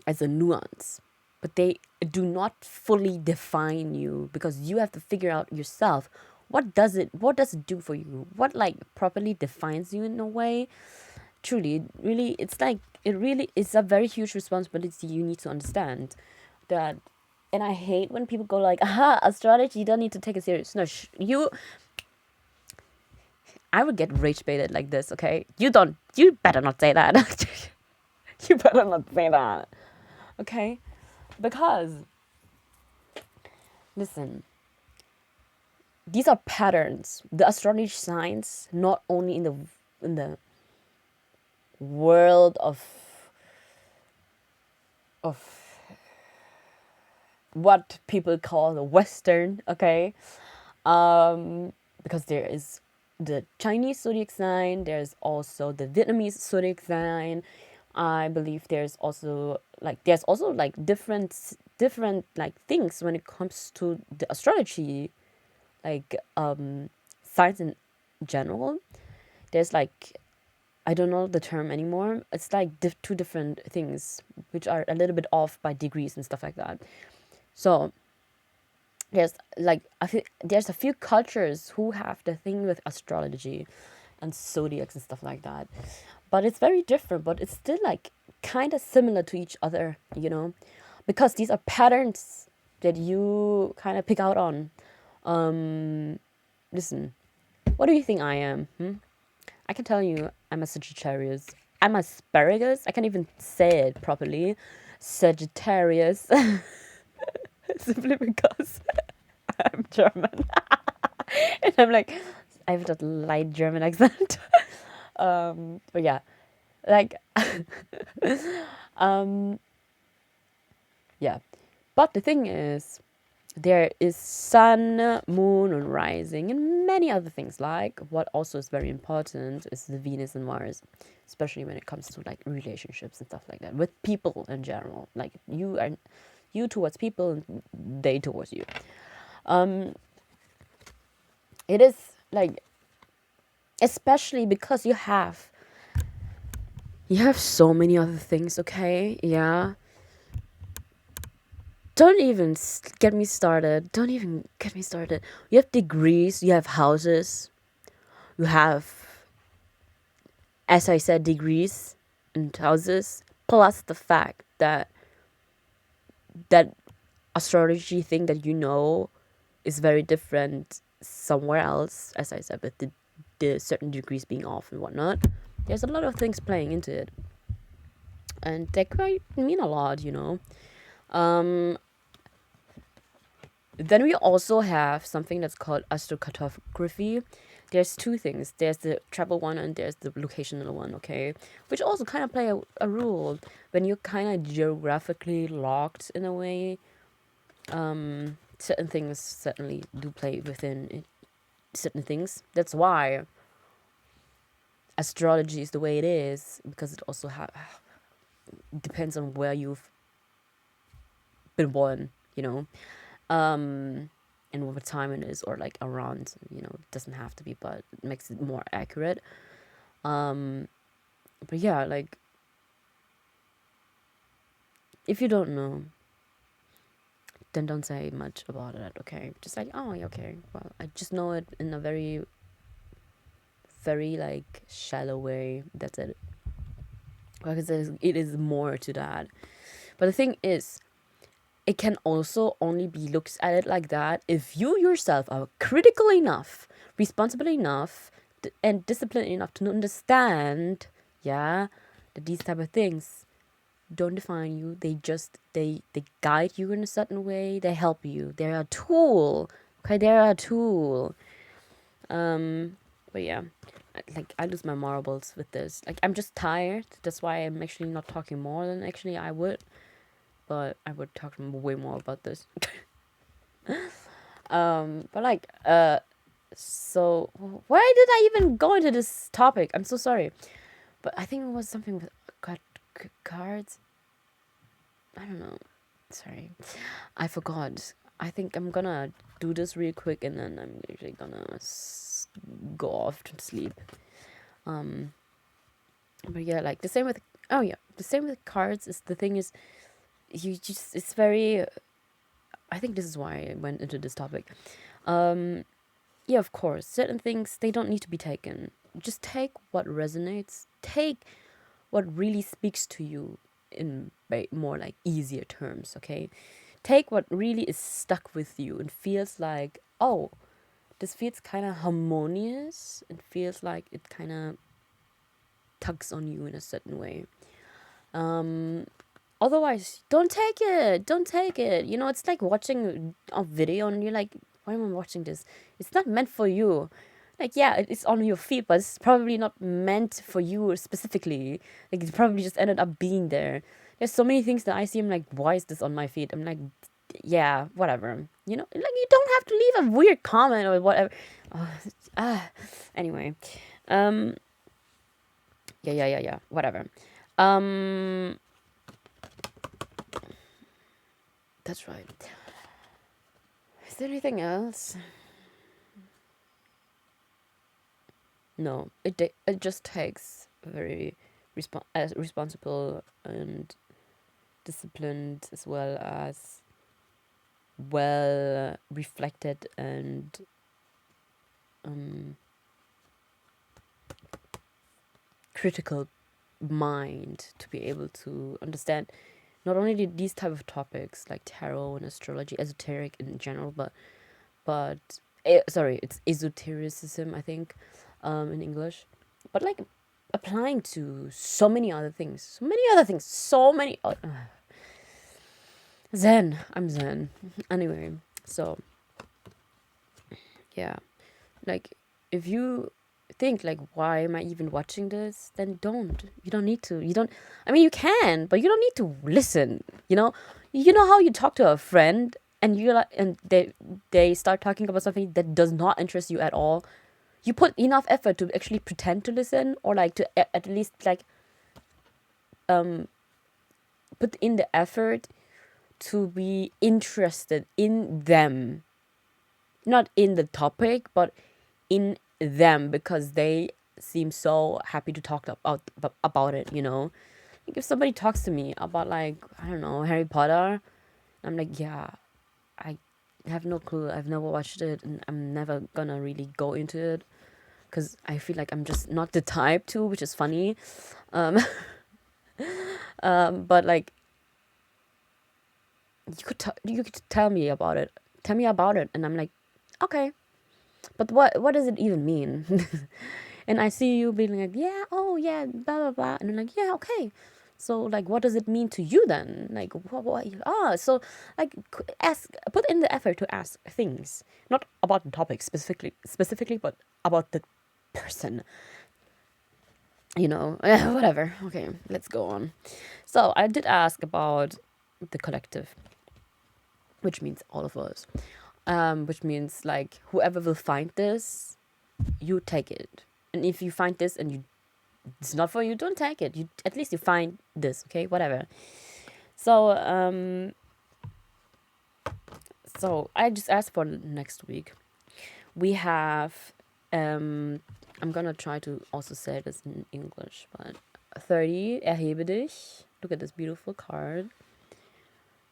Speaker 1: as a nuance, but they do not fully define you, because you have to figure out yourself what does it do for you, what like properly defines you in a way. Truly, really, it's like it really is a very huge responsibility you need to understand that. And I hate when people go like, aha, astrology, you don't need to take it serious. No, you, I would get rage baited like this, okay? You better not say that. You better not say that, okay? Because listen, these are patterns. The astrology signs, not only in the world of what people call the Western, okay? Because there is the Chinese zodiac sign, there's also the Vietnamese zodiac sign. I believe there's also like different like things when it comes to the astrology, like science in general. There's like, I don't know the term anymore. It's like two different things which are a little bit off by degrees and stuff like that. So there's like there's a few cultures who have the thing with astrology and zodiacs and stuff like that, but it's very different, but it's still like kind of similar to each other, you know, because these are patterns that you kind of pick out on. Listen, what do you think I am? I can tell you I'm a Sagittarius. I'm asparagus. I can't even say it properly. Sagittarius. Simply because I'm German. And I'm like, I have that light German accent. But yeah, like, yeah. But the thing is, there is sun, moon, and rising, and many other things. Like, what also is very important is the Venus and Mars, especially when it comes to like relationships and stuff like that with people in general. Like you towards people and they towards you. It is like, especially because you have so many other things. Okay, yeah. Don't even get me started. Don't even get me started. You have degrees, you have houses, you have, as I said, degrees and houses, plus the fact that that astrology thing that you know is very different somewhere else, as I said, with the certain degrees being off and whatnot. There's a lot of things playing into it. And they quite mean a lot, you know. Then we also have something that's called astrocartography. There's two things. There's the travel one and there's the locational one, okay? Which also kind of play a role when you're kind of geographically locked in a way. Certain things certainly do play within it, certain things. That's why astrology is the way it is, because it also depends on where you've been born, you know. and what time it is, or like around, it doesn't have to be, but it makes it more accurate. But yeah, like, if you don't know, then don't say much about it, okay? Just like, oh, yeah, okay, well, I just know it in a very, very, like, shallow way. That's it. Because it is more to that. But the thing is, it can also only be looked at it like that if you yourself are critical enough, responsible enough, and disciplined enough to understand, yeah, that these type of things don't define you. They guide you in a certain way. They help you. They're a tool. Okay, they're a tool. But yeah, like, I lose my marbles with this. Like, I'm just tired. That's why I'm actually not talking more than actually I would. But I would talk way more about this. But like, so why did I even go into this topic? I'm so sorry. But I think it was something with cards. I don't know. Sorry. I forgot. I think I'm gonna do this real quick and then I'm actually gonna go off to sleep. But yeah, like the same with, oh yeah, the same with cards. Is the thing is, it's very, I think this is why I went into this topic. Yeah, of course, certain things, they don't need to be taken. Just take what resonates. Take what really speaks to you in more like easier terms, okay? Take what really is stuck with you and feels like, oh, this feels kind of harmonious. It feels like it kind of tugs on you in a certain way. Otherwise, don't take it. Don't take it. It's like watching a video and you're like, why am I watching this? It's not meant for you. Like, yeah, it's on your feet, but it's probably not meant for you specifically. Like, it probably just ended up being there. There's so many things that I see. I'm like, why is this on my feet? I'm like, yeah, whatever. Like, you don't have to leave a weird comment or whatever. Anyway, yeah, whatever. That's right. Is there anything else? No, it just takes a very responsible and disciplined, as well as well reflected and critical mind to be able to understand not only these type of topics like tarot and astrology, esoteric in general, but sorry, it's esotericism, I think, in English, but like applying to so many other things, Zen. I'm Zen. Anyway, so yeah, like, if you think like, why am I even watching this, then you don't need to, I mean, you can, but you don't need to listen. How you talk to a friend and you're like, and they start talking about something that does not interest you at all. You put enough effort to actually pretend to listen, or like to at least like put in the effort to be interested in them, not in the topic, but in them, because they seem so happy to talk about it. Like, if somebody talks to me about, like, I don't know, Harry Potter, I'm like, yeah, I have no clue, I've never watched it, and I'm never gonna really go into it, because I feel like I'm just not the type to, which is funny. But like, you could tell me about it, and I'm like, okay, but what does it even mean? And I see you being like, yeah, oh yeah, blah blah blah, and I'm like, yeah, okay. So like, what does it mean to you then? Like, so like, put in the effort to ask things, not about the topic specifically, but about the person. Whatever. Okay, let's go on. So I did ask about the collective, which means all of us. Which means like, whoever will find this, you take it. And if you find this and it's not for you, don't take it. At least you find this, okay? Whatever. So So I just asked for next week. We have, I'm gonna try to also say this in English, but 30, erhebe dich. Look at this beautiful card.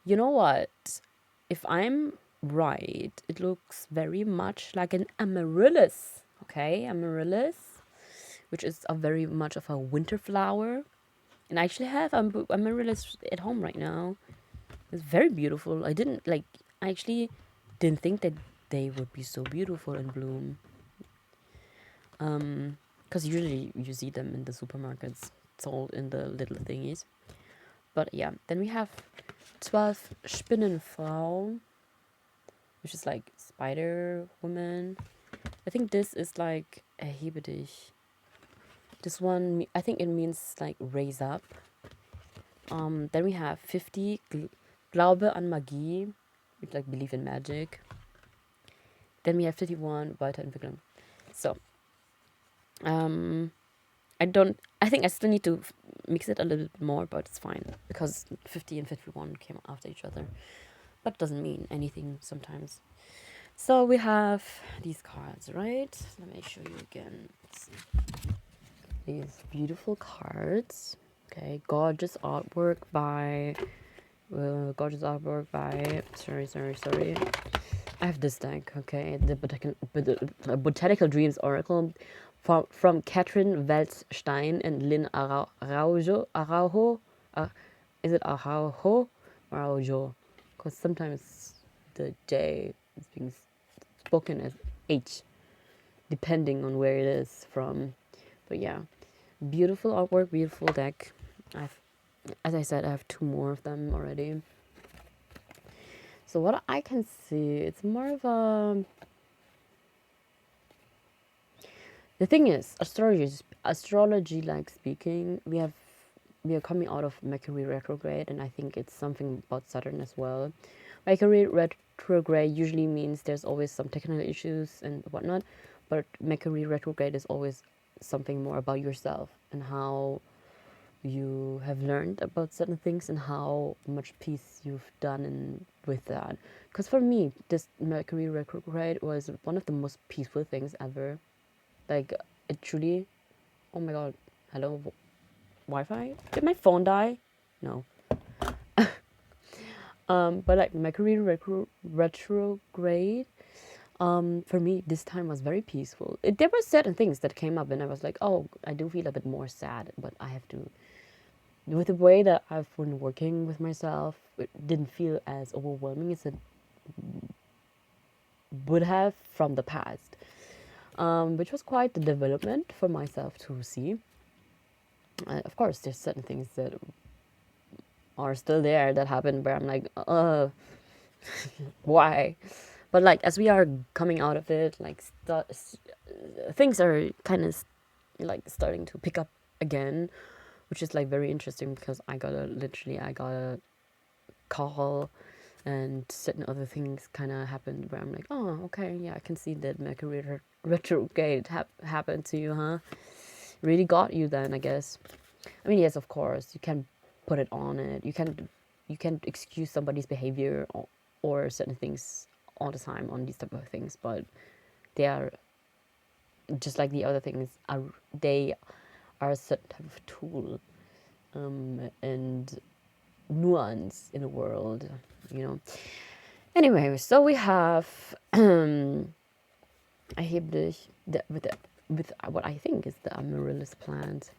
Speaker 1: You know what? If I'm right, it looks very much like an amaryllis. Okay, amaryllis, which is a very much of a winter flower. And I actually have amaryllis at home right now. It's very beautiful. I actually didn't think that they would be so beautiful in bloom. Because usually you see them in the supermarkets sold in the little thingies. But yeah, then we have 12 Spinnenfrau, which is like spider woman. I think this is like erhebe dich. This one, I think it means like raise up. Then we have 50 Glaube an Magie, which like believe in magic. Then we have 51 Weiterentwicklung. So, I think I still need to mix it a little bit more, but it's fine because 50 and 51 came after each other. But it doesn't mean anything sometimes. So we have these cards, right? Let me show you again. These beautiful cards. Okay, gorgeous artwork by. Sorry. I have this deck, okay? The Botanical Dreams Oracle from Catherine Weltstein and Lynn Araujo. Is it Araujo? Araujo. Because sometimes the J is being spoken as H, depending on where it is from. But yeah, beautiful artwork, beautiful deck. As I said, I have 2 more of them already. So what I can see, it's more of a... The thing is, astrology like speaking, we are coming out of Mercury retrograde, and I think it's something about Saturn as well. Mercury retrograde usually means there's always some technical issues and whatnot, but Mercury retrograde is always something more about yourself and how you have learned about certain things and how much peace you've done with that. Because for me, this Mercury retrograde was one of the most peaceful things ever. Like, it truly... Oh my god. Hello? Wi-Fi? Did my phone die? No. But like, Mercury retrograde, for me, this time was very peaceful. There were certain things that came up and I was like, oh, I do feel a bit more sad, but I have to... With the way that I've been working with myself, it didn't feel as overwhelming as it would have from the past. Which was quite the development for myself to see. Of course, there's certain things that are still there that happen where I'm like, why? But like, as we are coming out of it, like, things are kind of like starting to pick up again, which is like very interesting because I got a call and certain other things kind of happened where I'm like, oh, okay, yeah, I can see that Mercury retrograde happened to you, huh? Really got you then, I guess. I mean, yes, of course, you can put it on it. You can excuse somebody's behavior or certain things all the time on these type of things, but they are just like the other things. They are a certain type of tool and nuance in the world, you know. Anyway, so we have erhebe dich with what I think is the amaryllis plant,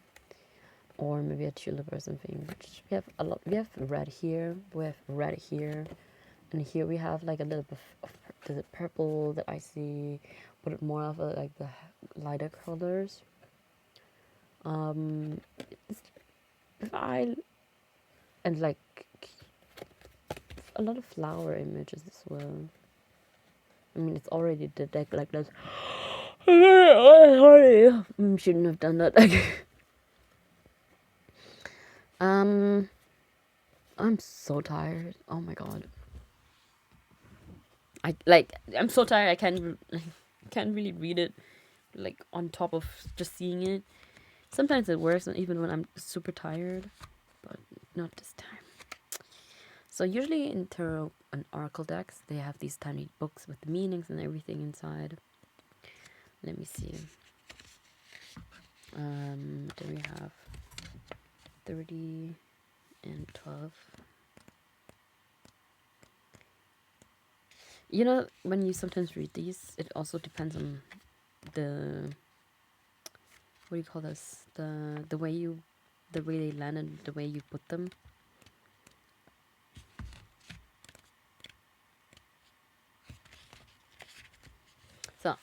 Speaker 1: or maybe a tulip or something. Which we have a lot. We have red here. We have red here, and here we have like a little bit of the purple that I see, but more of like the lighter colors. And like a lot of flower images as well. I mean, it's already the deck like that. Sorry, shouldn't have done that. I'm so tired. Oh my god. I'm so tired. I can't really read it like on top of just seeing it. Sometimes it works even when I'm super tired, but not this time. So usually in tarot and oracle decks, they have these tiny books with the meanings and everything inside. Let me see. Then we have 30 and 12. You know, when you sometimes read these, it also depends on the, what do you call this? The way they land and the way you put them. So.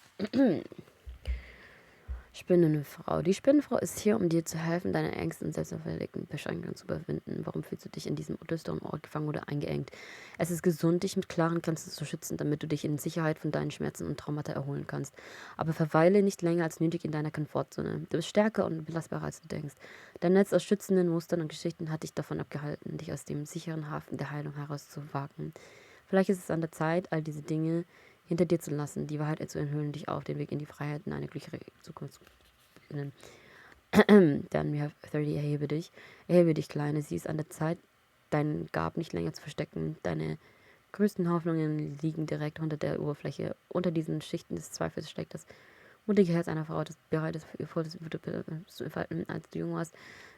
Speaker 1: Spinnende Frau. Die Spinnenfrau ist hier, um dir zu helfen, deine Ängste und selbstverletzlichen Beschränkungen zu überwinden. Warum fühlst du dich in diesem düsteren Ort gefangen oder eingeengt? Es ist gesund, dich mit klaren Grenzen zu schützen, damit du dich in Sicherheit von deinen Schmerzen und Traumata erholen kannst. Aber verweile nicht länger als nötig in deiner Komfortzone. Du bist stärker und belastbarer, als du denkst. Dein Netz aus schützenden Mustern und Geschichten hat dich davon abgehalten, dich aus dem sicheren Hafen der Heilung herauszuwagen. Vielleicht ist es an der Zeit, all diese Dinge hinter dir zu lassen, die Wahrheit zu enthüllen, dich auf den Weg in die Freiheit und eine glücklichere Zukunft zu beginnen. Dann wir have 30, erhebe dich, Kleine, sie ist an der Zeit, deinen Gab nicht länger zu verstecken. Deine größten Hoffnungen liegen direkt unter der Oberfläche. Unter diesen Schichten des Zweifels steckt das mutige Herz einer Frau, das bereit ist, ihr volles zu entfalten, als du jung warst.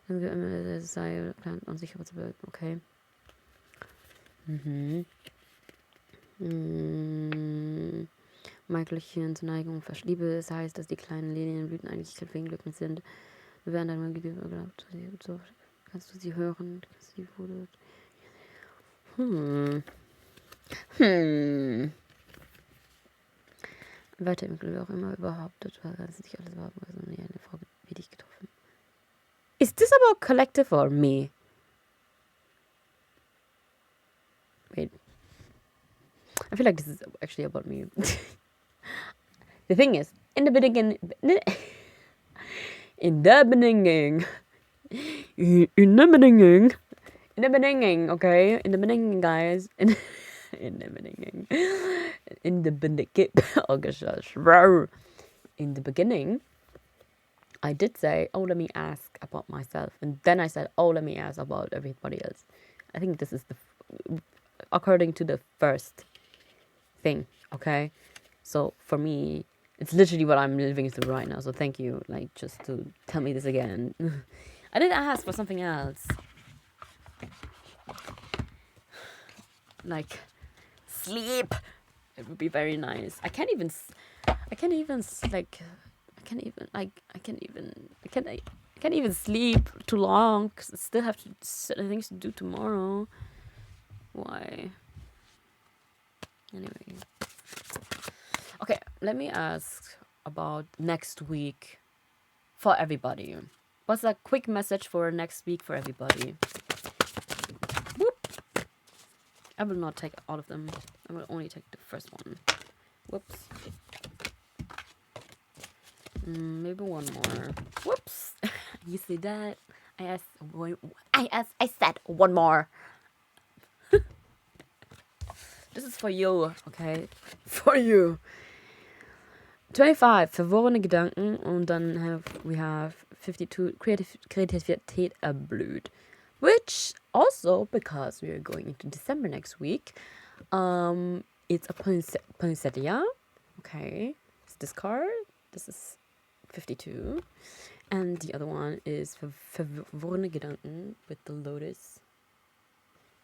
Speaker 1: Sei unsicher zu bleiben. Okay. Maiglöckchen zur Neigung Liebe, das heißt, dass die kleinen Lilienblüten eigentlich verwinkeln sind. Während deiner Geburt glaubt, so kannst du sie hören, kannst du sie Weiter im Glück auch immer behauptet, weil das nicht alles war, also nee, eine Frau wie dich getroffen. Is this about collective or me? Wait. I feel like this is actually about me. The thing is, in the beginning, okay? In the beginning, guys. In the beginning, I did say, oh, let me ask about myself. And then I said, oh, let me ask about everybody else. I think this is according to the first thing, okay? So for me, it's literally what I'm living through right now. So thank you, like, just to tell me this again. I didn't ask for something else. Like, sleep. It would be very nice. I can't even sleep too long because I still have certain things to do tomorrow. Why? Anyway. Okay, let me ask about next week for everybody. What's a quick message for next week for everybody? Whoop. I will not take all of them. I will only take the first one. Whoops. Maybe one more. Whoops. You see that? I said one more. This is for you, okay? For you. 25, verworrene Gedanken. Und dann we have 52, Kreativität erblüht. Which also, because we are going into December next week, it's a poinsettia. Okay. It's this card. This is 52. And the other one is verworrene Gedanken with the lotus,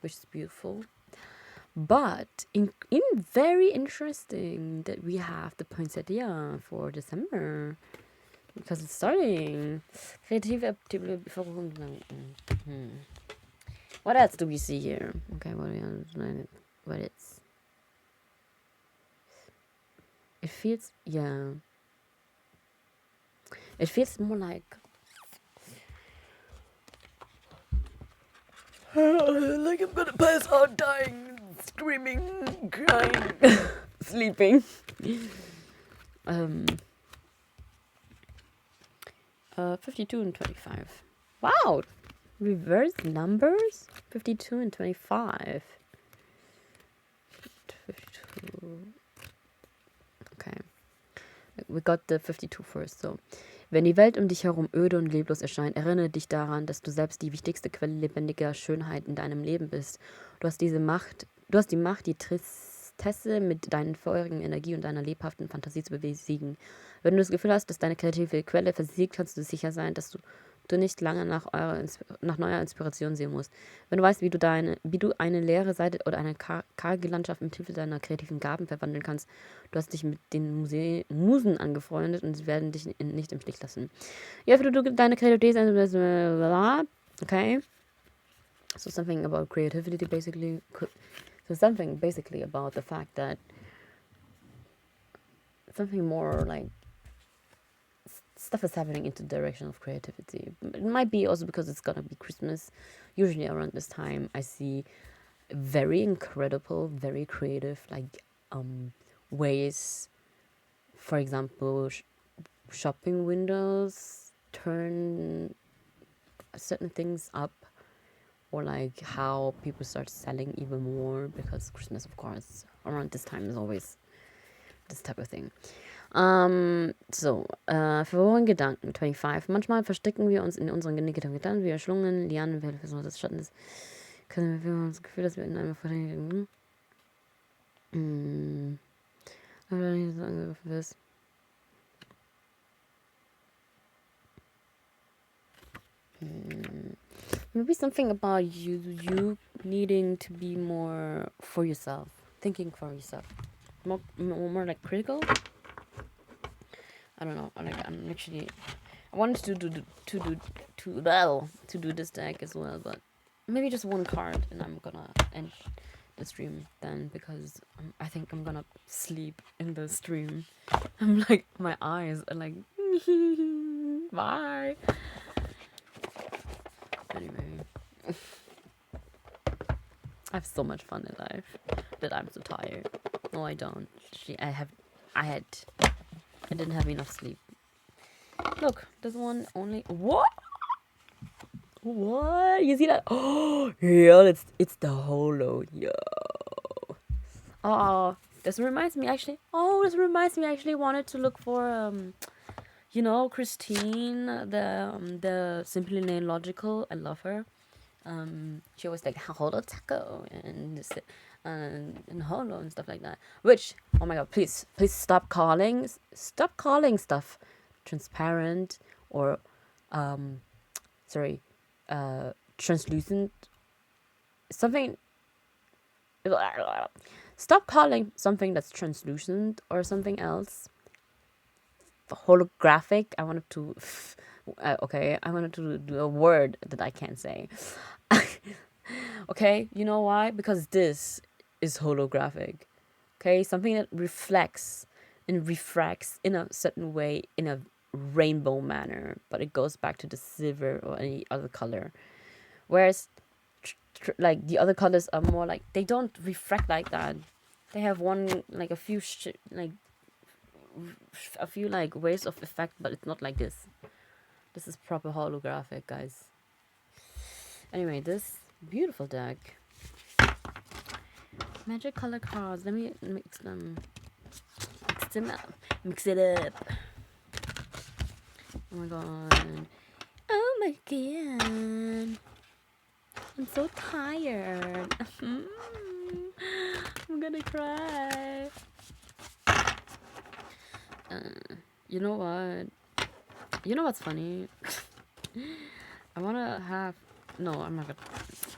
Speaker 1: which is beautiful. But in very interesting that we have the poinsettia for December because it's starting. Kreative What else do we see here? Okay, what it's. It feels It feels more like I'm gonna pass out, dying, screaming, crying, sleeping. 52 and 25. Wow, reverse numbers. 52 and 25. 52. Okay, we got the 52 first. So, Wenn die Welt um dich herum öde und leblos erscheint, erinnere dich daran, dass du selbst die wichtigste Quelle lebendiger Schönheit in deinem Leben bist. Du hast die Macht, die Tristesse mit deinen feurigen Energie und deiner lebhaften Fantasie zu besiegen. Wenn du das Gefühl hast, dass deine kreative Quelle versiegt, kannst du sicher sein, dass du nicht lange nach neuer Inspiration sehen musst. Wenn du weißt, wie du eine leere Seite oder eine karge Landschaft mit Hilfe deiner kreativen Gaben verwandeln kannst, du hast dich mit den Musen angefreundet und sie werden dich nicht im Stich lassen. Ja, wenn du deine Kreativität, okay. So something about creativity basically, so something basically about the fact that something more like stuff is happening into the direction of creativity. It might be also because it's gonna be Christmas. Usually around this time, I see very incredible, very creative, like ways. For example, shopping windows turn certain things up, or like how people start selling even more because Christmas, of course, around this time is always this type of thing. Verworrene Gedanken, 25. Manchmal verstecken wir uns in unseren negativen Gedanken, wie erschlungen, Lianen, wir versuchen das Schatten des, können wir uns das Gefühl, dass wir in einem verdächtigen, aber nicht so angegriffen wirst. Maybe something about you needing to be more for yourself, thinking for yourself, more like critical. I don't know. Like I wanted to do this deck as well, but maybe just one card, and I'm gonna end the stream then because I think I'm gonna sleep in the stream. I'm like my eyes are like bye. Anyway, I have so much fun in life that I'm so tired. No, I don't. I didn't have enough sleep. Look, this one only. What? What? You see that? Oh, yeah, it's the holo, yo. Oh, this reminds me actually. Wanted to look for Christine, the Simply Named Logical. I love her. She always like holo taco and holo and stuff like that. Which, oh my god, please stop calling stuff transparent or translucent. Something. Stop calling something that's translucent or something else holographic. I wanted to do a word that I can't say. Okay, you know why? Because this is holographic. Okay, something that reflects and refracts in a certain way, in a rainbow manner, but it goes back to the silver or any other color. Whereas like the other colors are more like, they don't refract like that. They have a few ways of effect, but it's not like this. This is proper holographic, guys. Anyway, this beautiful deck. Magic color cards. Let me mix them. Mix it up. Oh my god. Oh my god. I'm so tired. I'm gonna cry. You know what? You know what's funny? I wanna have. No, I'm not gonna.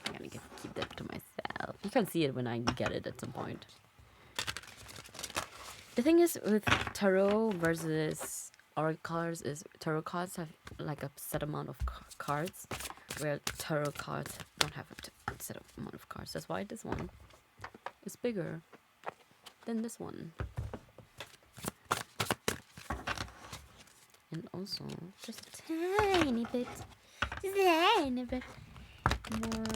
Speaker 1: I'm gonna keep that to myself. You can see it when I get it at some point. The thing is with tarot versus oracle cards is tarot cards have like a set amount of cards, where tarot cards don't have a set amount of cards. That's why this one is bigger than this one. And also just a tiny bit more.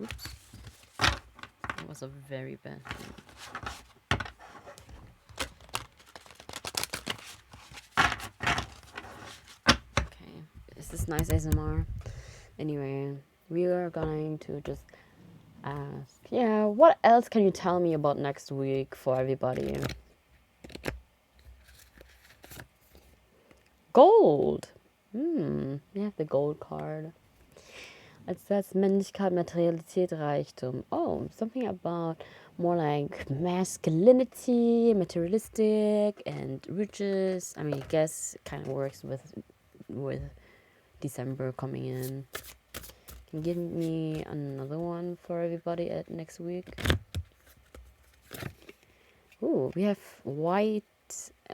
Speaker 1: Oops. That was a very bad thing. nice ASMR. Anyway, we are going to just ask, yeah, what else can you tell me about next week for everybody? Gold. We have the gold card. It says Männlichkeit, Materialität, Reichtum. Oh, something about more like masculinity, materialistic, and riches. I mean, I guess it kind of works with December coming in. Can you give me another one for everybody at next week? Ooh, we have white,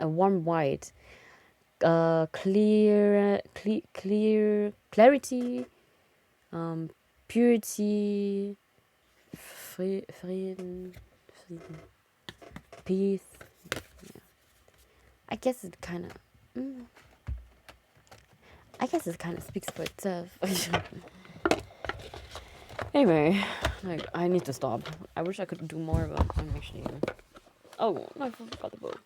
Speaker 1: warm white, clarity, purity, Frieden, peace. Yeah. I guess it kind of. I guess it kind of speaks for itself. Anyway, like I need to stop. I wish I could do more, but I'm actually. Oh, I forgot the book.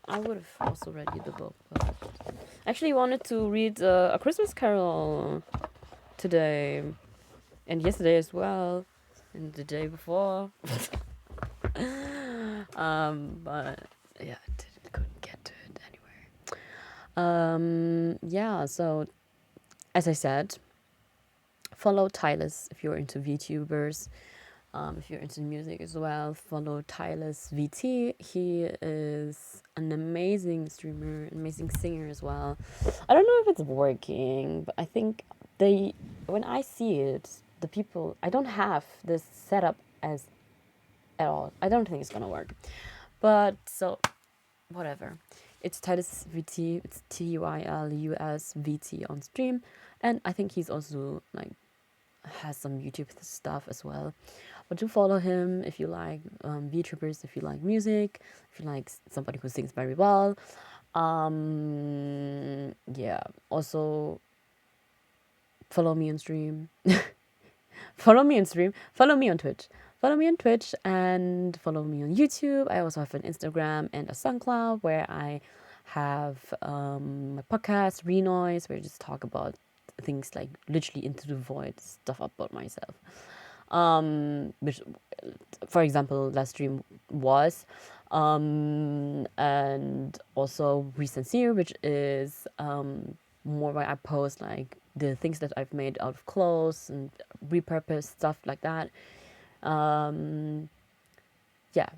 Speaker 1: I would have also read you the book. But I actually wanted to read A Christmas Carol today, and yesterday as well, and the day before. But yeah, couldn't get to it anyway. Yeah. So, as I said, follow Tylus if you're into VTubers. If you're into music as well, follow Tylus VT. He is an amazing streamer, amazing singer as well. I don't know if it's working, but I think when I see it, the people, I don't have this setup at all. I don't think it's gonna work. But so, whatever. It's Tylus VT. It's TYLUS VT on stream, and I think he's also like has some YouTube stuff as well. But do follow him if you like VTubers, if you like music, if you like somebody who sings very well. Yeah. Also, follow me on stream. Follow me on stream. Follow me on Twitch. Follow me on Twitch and follow me on YouTube. I also have an Instagram and a SoundCloud where I have my podcast, Renoise, where I just talk about things like literally into the void, stuff about myself. Which, for example, last stream was. And also Sincere, which is more where I post like the things that I've made out of clothes and repurposed stuff like that. Yeah.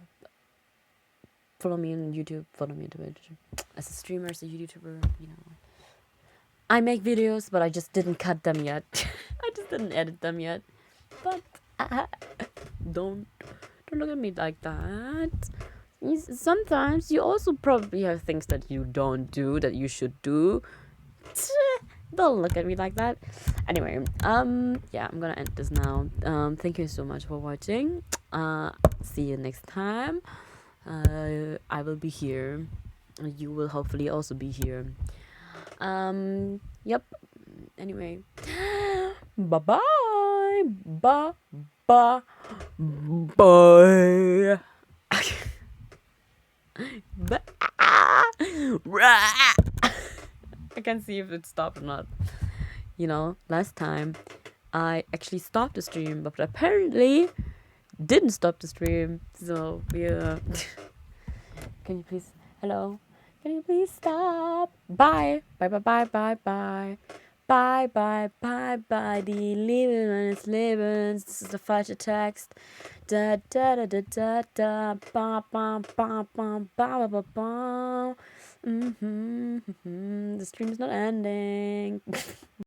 Speaker 1: Follow me on YouTube, follow me on Twitch. As a streamer, as a YouTuber, you know. I make videos, but I just didn't cut them yet. I just didn't edit them yet. But don't look at me like that. Sometimes you also probably have things that you don't do that you should do. Don't look at me like that. Anyway, yeah, I'm gonna end this now. Thank you so much for watching. See you next time. I will be here. You will hopefully also be here. Yep. Anyway. Bye-bye. Bye. Bye. Bye. I can see if it stopped or not. You know, last time I actually stopped the stream, but apparently didn't stop the stream. So yeah. Can you please? Hello. Can you please stop? Bye. Bye. Bye. Bye. Bye. Bye. Bye. Bye. Bye. Bye. Die Liebe meines Lebens. Das ist der falsche Text. Da da da da da da. Ba ba ba ba ba ba ba. The stream is not ending.